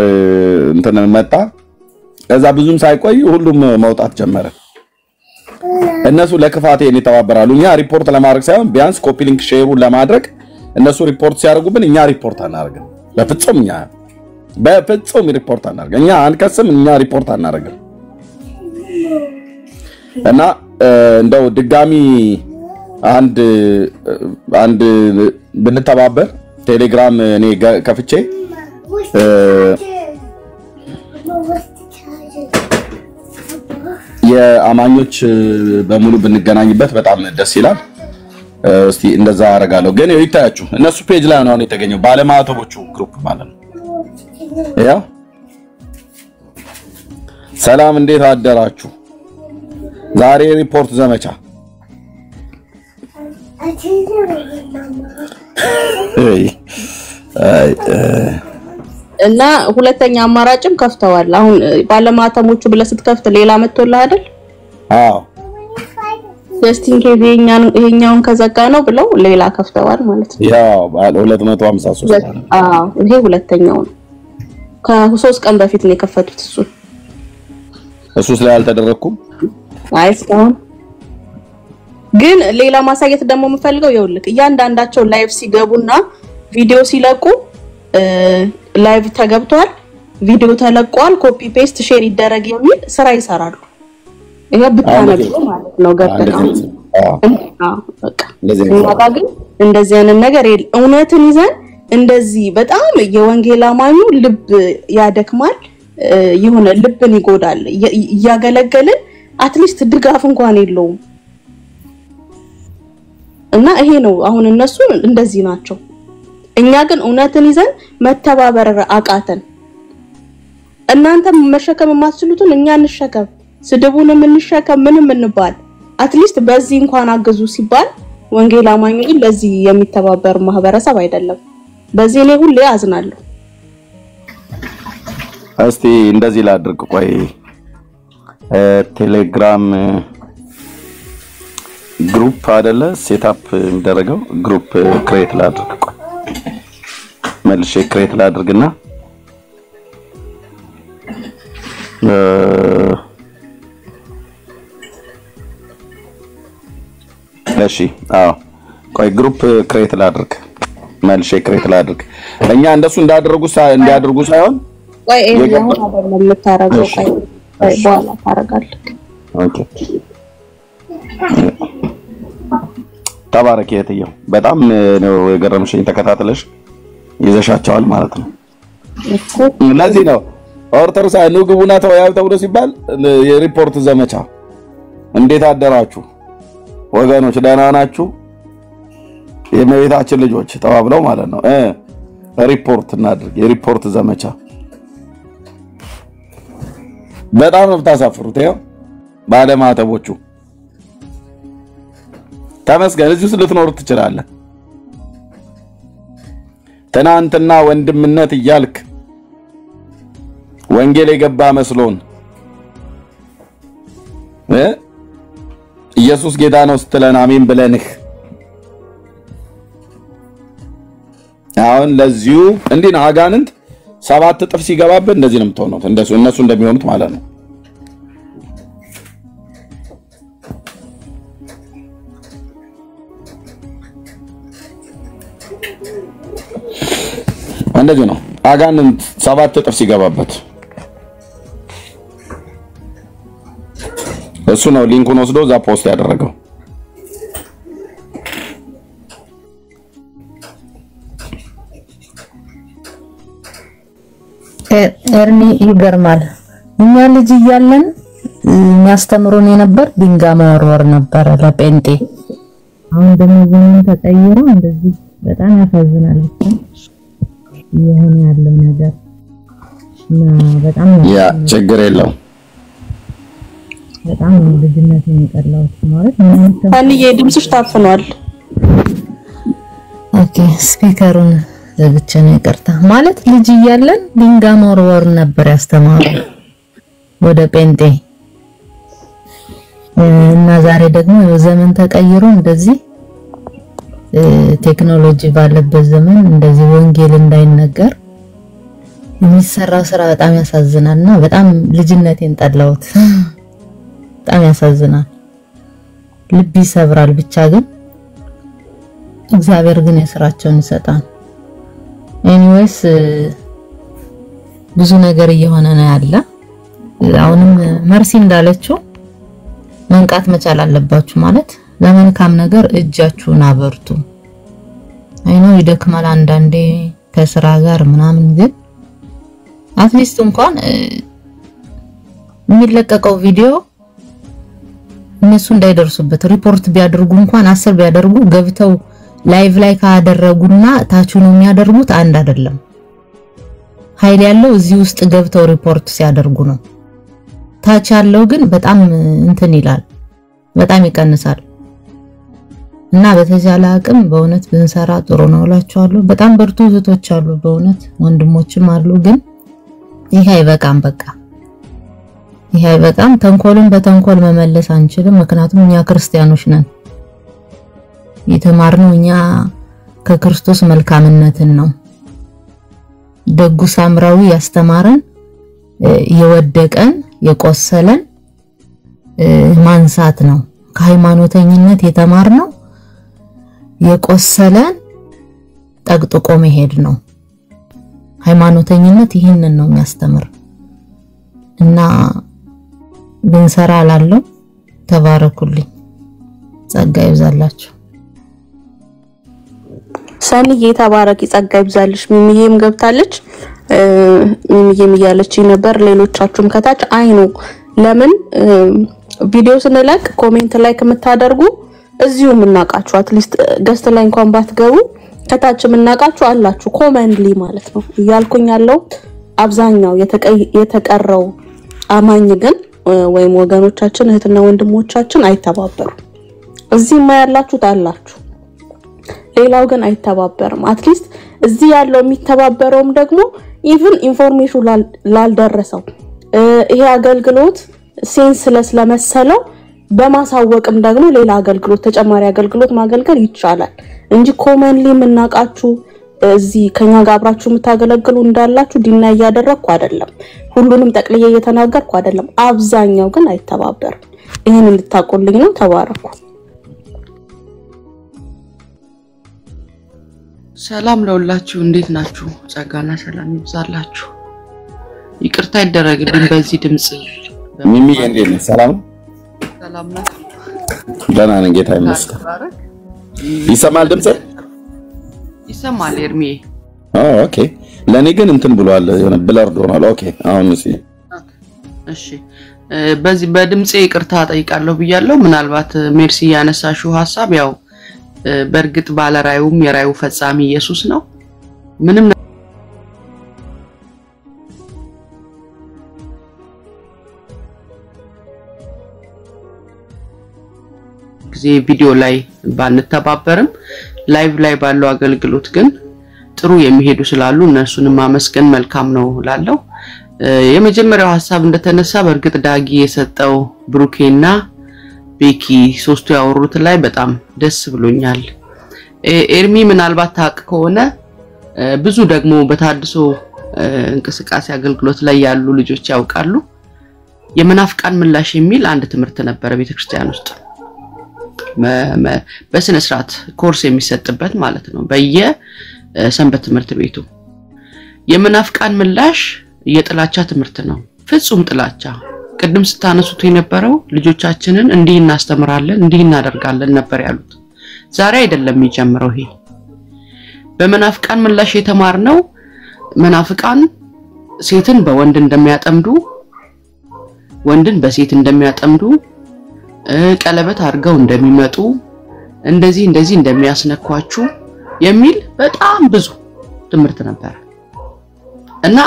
እንትን መጣ እዛ ብዙም ሳይቆይ ሁሉም መውጣት ጀመረ እነሱ ለክፋቴ ይተባበራሉ እኛ ሪፖርት ለማድረግ ሳይሆን ቢያንስ ኮፒ ሊንክ ሼሩን ለማድረግ እነሱ ሪፖርት ሲያደርጉብን እኛ ሪፖርት አናደርግም በፍጹም ሪፖርት አናደርግም እኛ አንከስም እኛ ሪፖርት አናደርግም እና እንደው ድጋሚ አንድ ብንተባበር ቴሌግራም እኔ ከፍቼ የአማኞች በሙሉ ብንገናኝበት በጣም ደስ ይላል እስቲ እንደዛ አረጋለሁ ግን ይታያችሁ እነሱ ፔጅ ላይ ነው የተገኘው ባለማተቦቹ ግሩፕ ማለት ነው ያው ሰላም እንዴት አደራችሁ ዛሬ ሪፖርት ዘመቻ እና ሁለተኛ አማራጭም ከፍተዋል አሁን ባለማተሞቹ ብለህ ስትከፍት ሌላ መጥቶልህ አይደል አዎ ጀስቲን ይሄኛውን ከዘጋ ነው ብለው ሌላ ከፍተዋል ማለት ነው ያው ባለ 253 አዎ ይሄ ሁለተኛው ነው ከ3 ቀን በፊት ነው የከፈቱት እሱስ ላይ አልተደረኩም አይስካውን ግን ሌላ ማሳየት ደግሞ የምፈልገው ይኸውልህ እያንዳንዳቸው ላይቭ ሲገቡና ቪዲዮ ሲለቁ ላይቭ ተገብቷል ቪዲዮ ተለቋል ኮፒ ፔስት ሼር ይደረግ የሚል ስራ ይሰራሉ ይሄ ብታነብ ማለት ነው ገርተና በቃ ግን እንደዚህ አይነት ነገር እውነትን ይዘን እንደዚህ በጣም የወንጌል አማኙ ልብ ያደክማል የሆነ ልብን ይጎዳል ያገለገልን አትሊስት ድጋፍ እንኳን የለውም እና ይሄ ነው አሁን እነሱ እንደዚህ ናቸው እኛ ግን እውነትን ይዘን መተባበር አቃተን እናንተ መሸከም ማስሉትን እኛ እንሸከም ስድቡንም እንሸከም ምንም እንባል አትሊስት በዚህ እንኳን አገዙ ሲባል ወንጌል አማኙ ግን ለዚህ የሚተባበር ማህበረሰብ አይደለም በዚህ እኔ ሁሌ አዝናለሁ እስቲ እንደዚህ ላድርግ ቆይ ቴሌግራም ግሩፕ አይደለ ሴትአፕ እንደረገው ግሩፕ ክሬት ላድርግ ቆይ መልሼ ክሬት ላድርግና እሺ አዎ ቆይ ግሩፕ ክሬት ላድርግ መልሼ ክሬት ላድርግ እኛ እንደሱ እንዲያደርጉ ሳይሆን ቆይ ይሄኛው አይደለም የምታረገው ቆይ በኋላ ታረጋለህ ኦኬ ተባረክ የትየው በጣም ነው የገረምሽኝ ተከታተለሽ ይዘሻቸዋል ማለት ነው ለዚህ ነው ኦርቶዶክስ ንግቡና ተወያዩ ተብሎ ሲባል የሪፖርት ዘመቻ እንዴት አደራችሁ ወገኖች ደህና ናችሁ የመቤታችን ልጆች ተባብለው ማለት ነው ሪፖርት እናድርግ የሪፖርት ዘመቻ በጣም ነው ታሳፍሩት ያው ባለማተቦቹ ተመስገን እዚህ ልትኖር ትችላለህ ትናንትና ወንድምነት እያልክ ወንጌል የገባ መስሎን ኢየሱስ ጌታ ነው ስትለን አሜን ብለንህ አሁን ለዚሁ እንዲህ ነው አጋንንት 7 እጥፍ ሲገባበት እንደዚህ ነው የምትሆነው እነሱ እንደሚሆኑት ማለት ነው እንደዚህ ነው አጋንንት 7 እጥፍ ሲገባበት እሱ ነው ሊንኩን ወስዶ እዛ ፖስት ያደረገው እርኒ ይገርማል እኛ ልጅ እያለን የሚያስተምሩን የነበር ድንጋይ መወርወር ነበር ለጴንጤ አሁን ደግሞ ዘመን ተቀይሮ እንደዚህ በጣም ያሳዝናል ይሄን ያለው ነገር እና በጣም ያ ችግር የለው በጣም ልጅነት የሚቀላው ማለት አንዬ ድምጽሽ ታፍኗል። ኦኬ ስፒከሩን ዘግቼ ነው ይቅርታ። ማለት ልጅ እያለን ድንጋይ መወርወር ነበር ያስተማረው ወደ ጴንጤ እና ዛሬ ደግሞ ዘመን ተቀይሮ እንደዚህ ቴክኖሎጂ ባለበት ዘመን እንደዚህ ወንጌል እንዳይነገር የሚሰራው ስራ በጣም ያሳዝናልና በጣም ልጅነቴን ጠላሁት። በጣም ያሳዝናል፣ ልብ ይሰብራል። ብቻ ግን እግዚአብሔር ግን የሥራቸውን ይሰጣል። ኤኒዌይስ ብዙ ነገር እየሆነ ነው ያለ። አሁንም መርሲ እንዳለችው መንቃት መቻል አለባችሁ ማለት ለመልካም ነገር እጃችሁን አበርቱ። አይኖ ይደክማል አንዳንዴ ከስራ ጋር ምናምን ግን አትሊስት እንኳን የሚለቀቀው ቪዲዮ እነሱ እንዳይደርሱበት ሪፖርት ቢያደርጉ እንኳን 10 ቢያደርጉ ገብተው ላይቭ ላይ ካደረጉና ታቹ ነው የሚያደርጉት አንድ አይደለም። ኃይል ያለው እዚህ ውስጥ ገብተው ሪፖርት ሲያደርጉ ነው። ታች ያለው ግን በጣም እንትን ይላል፣ በጣም ይቀንሳል። እና በተቻለ አቅም በእውነት ብንሰራ ጥሩ ነው እላችኋለሁ። በጣም በርቱ እህቶች አሉ፣ በእውነት ወንድሞችም አሉ። ግን ይሄ አይበቃም፣ በቃ ይሄ አይበቃም። ተንኮልን በተንኮል መመለስ አንችልም፣ ምክንያቱም እኛ ክርስቲያኖች ነን። የተማርነው እኛ ከክርስቶስ መልካምነትን ነው። ደጉ ሳምራዊ ያስተማረን የወደቀን የቆሰለን ማንሳት ነው። ከሃይማኖተኝነት የተማርነው የቆሰለን ጠቅጥቆ መሄድ ነው። ሃይማኖተኝነት ይህንን ነው የሚያስተምር እና ብንሰራ አላለሁ። ተባረኩልኝ፣ ጸጋ ይብዛላችሁ። ሰኒዬ ተባረኪ፣ ጸጋ ይብዛልሽ። ሚሚዬም ገብታለች። ሚሚዬም እያለች ነበር። ሌሎቻችሁም ከታች አይኑ ለምን ቪዲዮ ስንለቅ ኮሜንት ላይ ከምታደርጉ እዚሁ ምናቃችሁ አትሊስት ገስት ላይ እንኳን ባትገቡ ከታች ምናቃችሁ አላችሁ ኮሜንትሊ ማለት ነው እያልኩኝ ያለው። አብዛኛው የተቀረው አማኝ ግን ወይም ወገኖቻችን እህትና ወንድሞቻችን አይተባበሩ። እዚህማ ያላችሁት አላችሁ፣ ሌላው ግን አይተባበርም። አትሊስት እዚህ ያለው የሚተባበረውም ደግሞ ኢቭን ኢንፎርሜሽን ላልደረሰው ይሄ አገልግሎት ሴንስለስ ለመሰለው በማሳወቅም ደግሞ ሌላ አገልግሎት ተጨማሪ አገልግሎት ማገልገል ይቻላል እንጂ ኮመንሊ ምናቃችሁ እዚህ ከኛ ጋር አብራችሁ የምታገለግሉ እንዳላችሁ ዲና ያደረኩ አይደለም። ሁሉንም ጠቅልዬ እየተናገርኩ አይደለም። አብዛኛው ግን አይተባበርም። ይሄንን ልታቆልኝ ነው። ተባረኩ። ሰላም ለሁላችሁ፣ እንዴት ናችሁ? ጸጋና ሰላም ይብዛላችሁ። ይቅርታ ይደረግልኝ በዚህ ድምጽ። ሚሚ እንዴት ነህ? ሰላም ሰላም ነው። ደህና ነኝ፣ ጌታ ይመስገን። ይሰማል ድምጽ? ይሰማል ኤርሚ? ኦኬ። ለኔ ግን እንትን ብሏል፣ የሆነ ብለርድ ሆኗል። ኦኬ አሁን እሺ፣ በዚህ በድምጽ ይቅርታ ጠይቃለሁ ብያለሁ። ምናልባት ሜርሲ ያነሳሽው ሐሳብ ያው በርግጥ ባለራዩም የራዩ ፈጻሚ ኢየሱስ ነው። ምንም ጊዜ ቪዲዮ ላይ ባንተባበርም ላይቭ ላይ ባለው አገልግሎት ግን ጥሩ የሚሄዱ ስላሉ እነሱንም ማመስገን መልካም ነው ላለው። የመጀመሪያው ሐሳብ እንደተነሳ በርግጥ ዳጊ የሰጠው ብሩኬና ቤኪ ሶስቱ ያወሩት ላይ በጣም ደስ ብሎኛል። ኤርሚ ምናልባት ታቅ ከሆነ ብዙ ደግሞ በታድሶ እንቅስቃሴ አገልግሎት ላይ ያሉ ልጆች ያውቃሉ። የመናፍቃን ምላሽ የሚል አንድ ትምህርት ነበር ቤተክርስቲያን ውስጥ በስነ ስርዓት ኮርስ የሚሰጥበት ማለት ነው። በየሰንበት ትምህርት ቤቱ የመናፍቃን ምላሽ የጥላቻ ትምህርት ነው። ፍጹም ጥላቻ። ቅድም ስታነሱት የነበረው ልጆቻችንን እንዲህ እናስተምራለን እንዲህ እናደርጋለን ነበር ያሉት። ዛሬ አይደለም የሚጀምረው ይሄ። በመናፍቃን ምላሽ የተማርነው መናፍቃን ሴትን በወንድ እንደሚያጠምዱ፣ ወንድን በሴት እንደሚያጠምዱ፣ ቀለበት አድርገው እንደሚመጡ፣ እንደዚህ እንደሚያስነኳችሁ የሚል በጣም ብዙ ትምህርት ነበር እና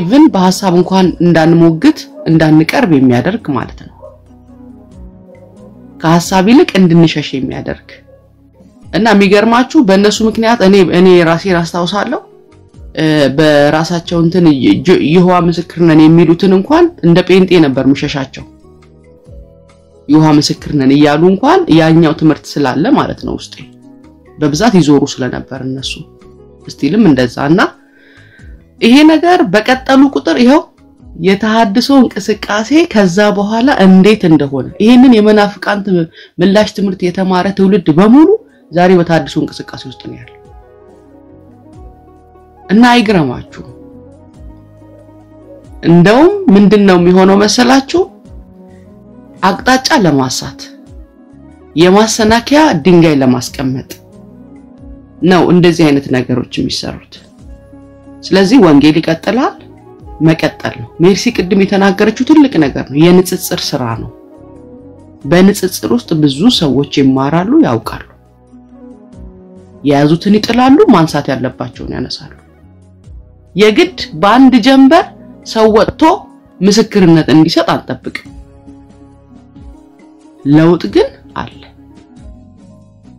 ኢቭን በሐሳብ እንኳን እንዳንሞግት እንዳንቀርብ የሚያደርግ ማለት ነው። ከሐሳብ ይልቅ እንድንሸሽ የሚያደርግ እና የሚገርማችሁ በእነሱ ምክንያት እኔ ራሴን አስታውሳለሁ በራሳቸው እንትን ይሁዋ ምስክር ነን የሚሉትን እንኳን እንደ ጴንጤ ነበር ምሸሻቸው ይሁዋ ምስክር ነን ይያሉ እንኳን ያኛው ትምህርት ስላለ ማለት ነው ውስጤ በብዛት ይዞሩ ስለነበር እነሱ እስቲልም እንደዛና ይሄ ነገር በቀጠሉ ቁጥር ይሄው የተሐድሶ እንቅስቃሴ ከዛ በኋላ እንዴት እንደሆነ ይሄንን የመናፍቃን ምላሽ ትምህርት የተማረ ትውልድ በሙሉ ዛሬ በተሐድሶ እንቅስቃሴ ውስጥ ነው ያለው እና አይግረማችሁ እንደውም ምንድነው የሚሆነው መሰላችሁ አቅጣጫ ለማሳት የማሰናከያ ድንጋይ ለማስቀመጥ ነው እንደዚህ አይነት ነገሮች የሚሰሩት ስለዚህ ወንጌል ይቀጥላል መቀጠል ነው ሜርሲ ቅድም የተናገረችው ትልቅ ነገር ነው የንጽጽር ስራ ነው በንጽጽር ውስጥ ብዙ ሰዎች ይማራሉ ያውቃሉ ያዙትን ይጥላሉ ማንሳት ያለባቸውን ያነሳሉ የግድ በአንድ ጀንበር ሰው ወጥቶ ምስክርነት እንዲሰጥ አንጠብቅ ለውጥ ግን አለ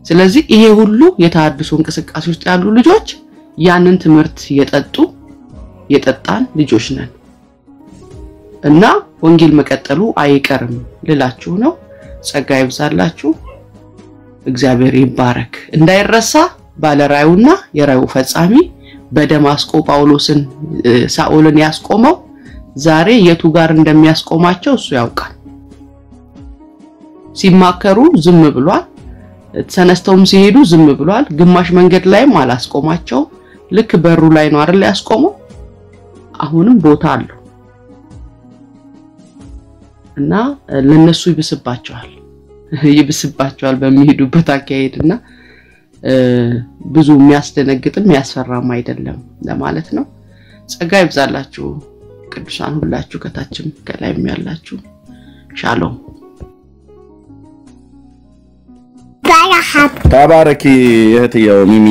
ስለዚህ ይሄ ሁሉ የተሐድሶ እንቅስቃሴ ውስጥ ያሉ ልጆች ያንን ትምህርት የጠጣን ልጆች ነን እና ወንጌል መቀጠሉ አይቀርም ልላችሁ ነው ጸጋ ይብዛላችሁ እግዚአብሔር ይባረክ እንዳይረሳ ባለራዩና የራዩ ፈጻሚ በደማስቆ ጳውሎስን ሳኦልን ያስቆመው ዛሬ የቱ ጋር እንደሚያስቆማቸው እሱ ያውቃል ሲማከሩ ዝም ብሏል ተነስተውም ሲሄዱ ዝም ብሏል ግማሽ መንገድ ላይም አላስቆማቸው ልክ በሩ ላይ ነው አይደል ያስቆመው አሁንም ቦታ አለው እና ለነሱ ይብስባቸዋል በሚሄዱበት አካሄድና ብዙ የሚያስደነግጥም ያስፈራም አይደለም ለማለት ነው ጸጋ ይብዛላችሁ ቅዱሳን ሁላችሁ ከታችም ከላይም ያላችሁ ሻሎም ተባረኪ እህትየው ሚሚ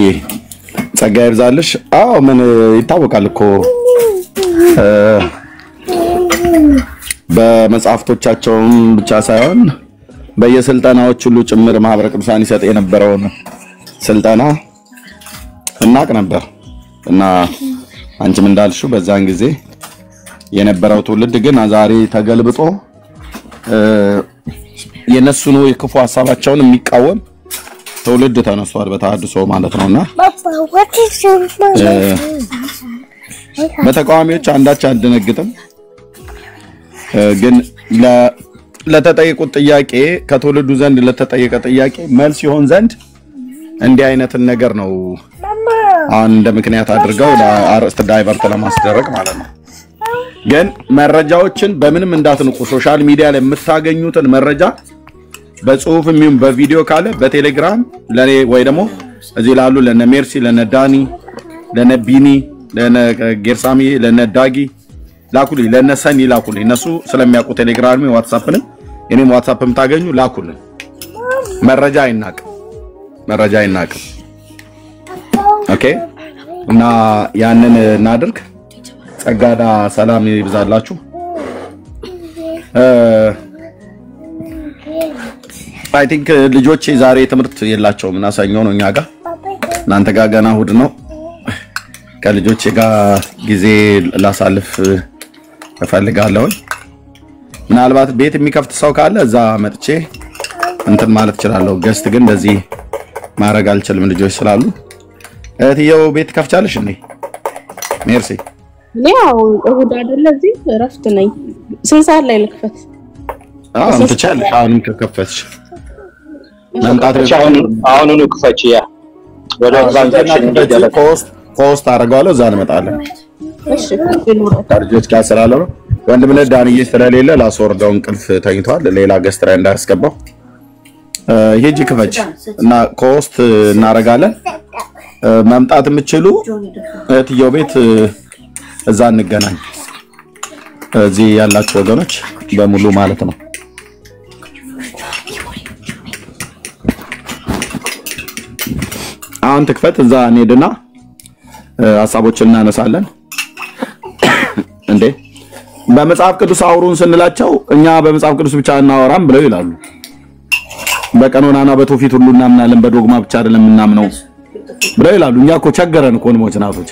ጸጋ ይብዛልሽ አዎ ምን ይታወቃል እኮ በመጽሐፍቶቻቸውም ብቻ ሳይሆን በየስልጠናዎች ሁሉ ጭምር ማህበረ ቅዱሳን ይሰጥ የነበረውን ስልጠና እናቅ ነበር እና አንቺም እንዳልሽው በዛን ጊዜ የነበረው ትውልድ ግን ዛሬ ተገልብጦ የነሱን የክፉ ሐሳባቸውን የሚቃወም ትውልድ ተነስቷል በተሐድሶ ማለት ነውና በተቃዋሚዎች አንዳች አልደነግጥም ግን ለተጠየቁት ጥያቄ ከትውልዱ ዘንድ ለተጠየቀ ጥያቄ መልስ ይሆን ዘንድ እንዲህ አይነትን ነገር ነው አንድ ምክንያት አድርገው ለአርስት ዳይቨርት ለማስደረግ ማለት ነው ግን መረጃዎችን በምንም እንዳትንቁ ሶሻል ሚዲያ ላይ የምታገኙትን መረጃ በጽሁፍ የሚም በቪዲዮ ካለ በቴሌግራም ለኔ ወይ ደግሞ እዚህ ላሉ ለነ ሜርሲ ለነ ዳኒ ለነ ቢኒ ለነ ጌርሳሚ ለነ ዳጊ ላኩልኝ ለነ ሰኒ ላኩልኝ እነሱ ስለሚያውቁ ቴሌግራም ዋትስአፕን እኔም ዋትስአፕም ታገኙ ላኩልኝ መረጃ አይናቅ ኦኬ እና ያንን እናድርግ ጸጋዳ ሰላም ይብዛላችሁ አይ ቲንክ ልጆቼ ዛሬ ትምህርት የላቸውም እና ሰኞ ነው እኛ ጋር እናንተ ጋር ገና እሑድ ነው ከልጆቼ ጋር ጊዜ ላሳልፍ እፈልጋለሁ ምናልባት ቤት የሚከፍት ሰው ካለ እዛ መጥቼ እንትን ማለት እችላለሁ ገስት ግን እንደዚህ ማድረግ አልችልም ልጆች ስላሉ እህትየው ቤት ከፍቻለሽ እንዴ ሜርሲ ያው እሑድ አይደለ እዚህ እረፍት ነኝ ስንት ሰዓት ላይ ልክፈት አንተ ቻለሽ አሁንም ከከፈትሽ መምጣት አሁን ክፈች ያ ወደ ትራንዛክሽን እንዲደረግ ፖስት አደርጋለሁ እዛ እንመጣለን እሺ ታርጆች ጋር ስላለው ወንድምነ ዳንዬ ስለሌለ ላስወርደው እንቅልፍ ተኝቷል ሌላ ገስት ላይ እንዳያስገባው ሄጂ ክፈች እና ኮስት እናረጋለን መምጣት የምትችሉ እህትየው ቤት እዛ እንገናኝ እዚህ ያላችሁ ወገኖች በሙሉ ማለት ነው አሁን ትክፈት እዛ እንሄድና ሐሳቦችን እናነሳለን እንዴ በመጽሐፍ ቅዱስ አውሩን ስንላቸው እኛ በመጽሐፍ ቅዱስ ብቻ እናወራም ብለው ይላሉ በቀኖናና በትውፊት ሁሉ እናምናለን በዶግማ ብቻ አይደለም እናምነው ብለው ይላሉ። እኛ እኮ ቸገረን እኮ ነው ናቶች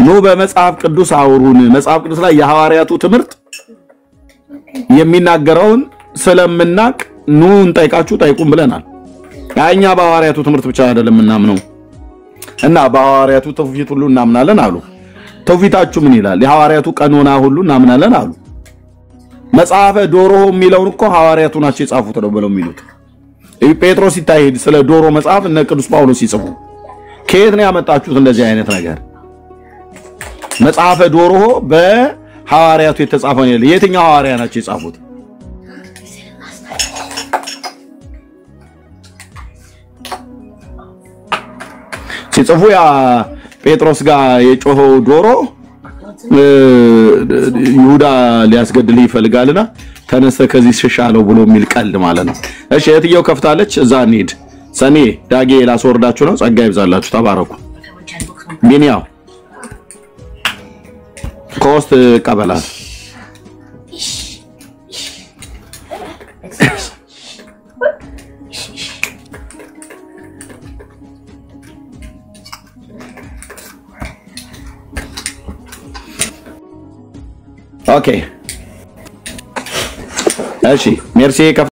ኑ በመጽሐፍ ቅዱስ አውሩን። መጽሐፍ ቅዱስ ላይ የሐዋርያቱ ትምህርት የሚናገረውን ስለምናቅ ኑ እንጠይቃችሁ ጠይቁን ብለናል። ያኛ በሐዋርያቱ ትምህርት ብቻ አይደለም እናምነው እና በሐዋርያቱ ትውፊት ሁሉ እናምናለን አሉ። ትውፊታችሁ ምን ይላል? የሐዋርያቱ ቀኖና ሁሉ እናምናለን አሉ። መጽሐፈ ዶሮ የሚለውን እኮ ሐዋርያቱ ናቸው የጻፉት ነው ብለው የሚሉት። ጴጥሮስ ይታየድ ስለ ዶሮ መጽሐፍ እነ ቅዱስ ጳውሎስ ይጽፉ። ከየት ነው ያመጣችሁት እንደዚህ አይነት ነገር? መጽሐፈ ዶሮ በሐዋርያቱ የተጻፈው ነው። የትኛው ሐዋርያ ናቸው የጻፉት? ሲጽፉ ያ ጴጥሮስ ጋር የጮኸው ዶሮ ይሁዳ ሊያስገድል ይፈልጋልና ተነስተ ከዚህ ሽሻለው ብሎ የሚል ቀልድ ማለት ነው። እሺ እህትየው ከፍታለች። እዛ እንሂድ። ሰኔ ዳጌ ላስወርዳችሁ ነው። ጸጋ ይብዛላችሁ። ተባረኩ። ቢኒያው ኮስት ቀበላል ኦኬ እሺ ሜርሲ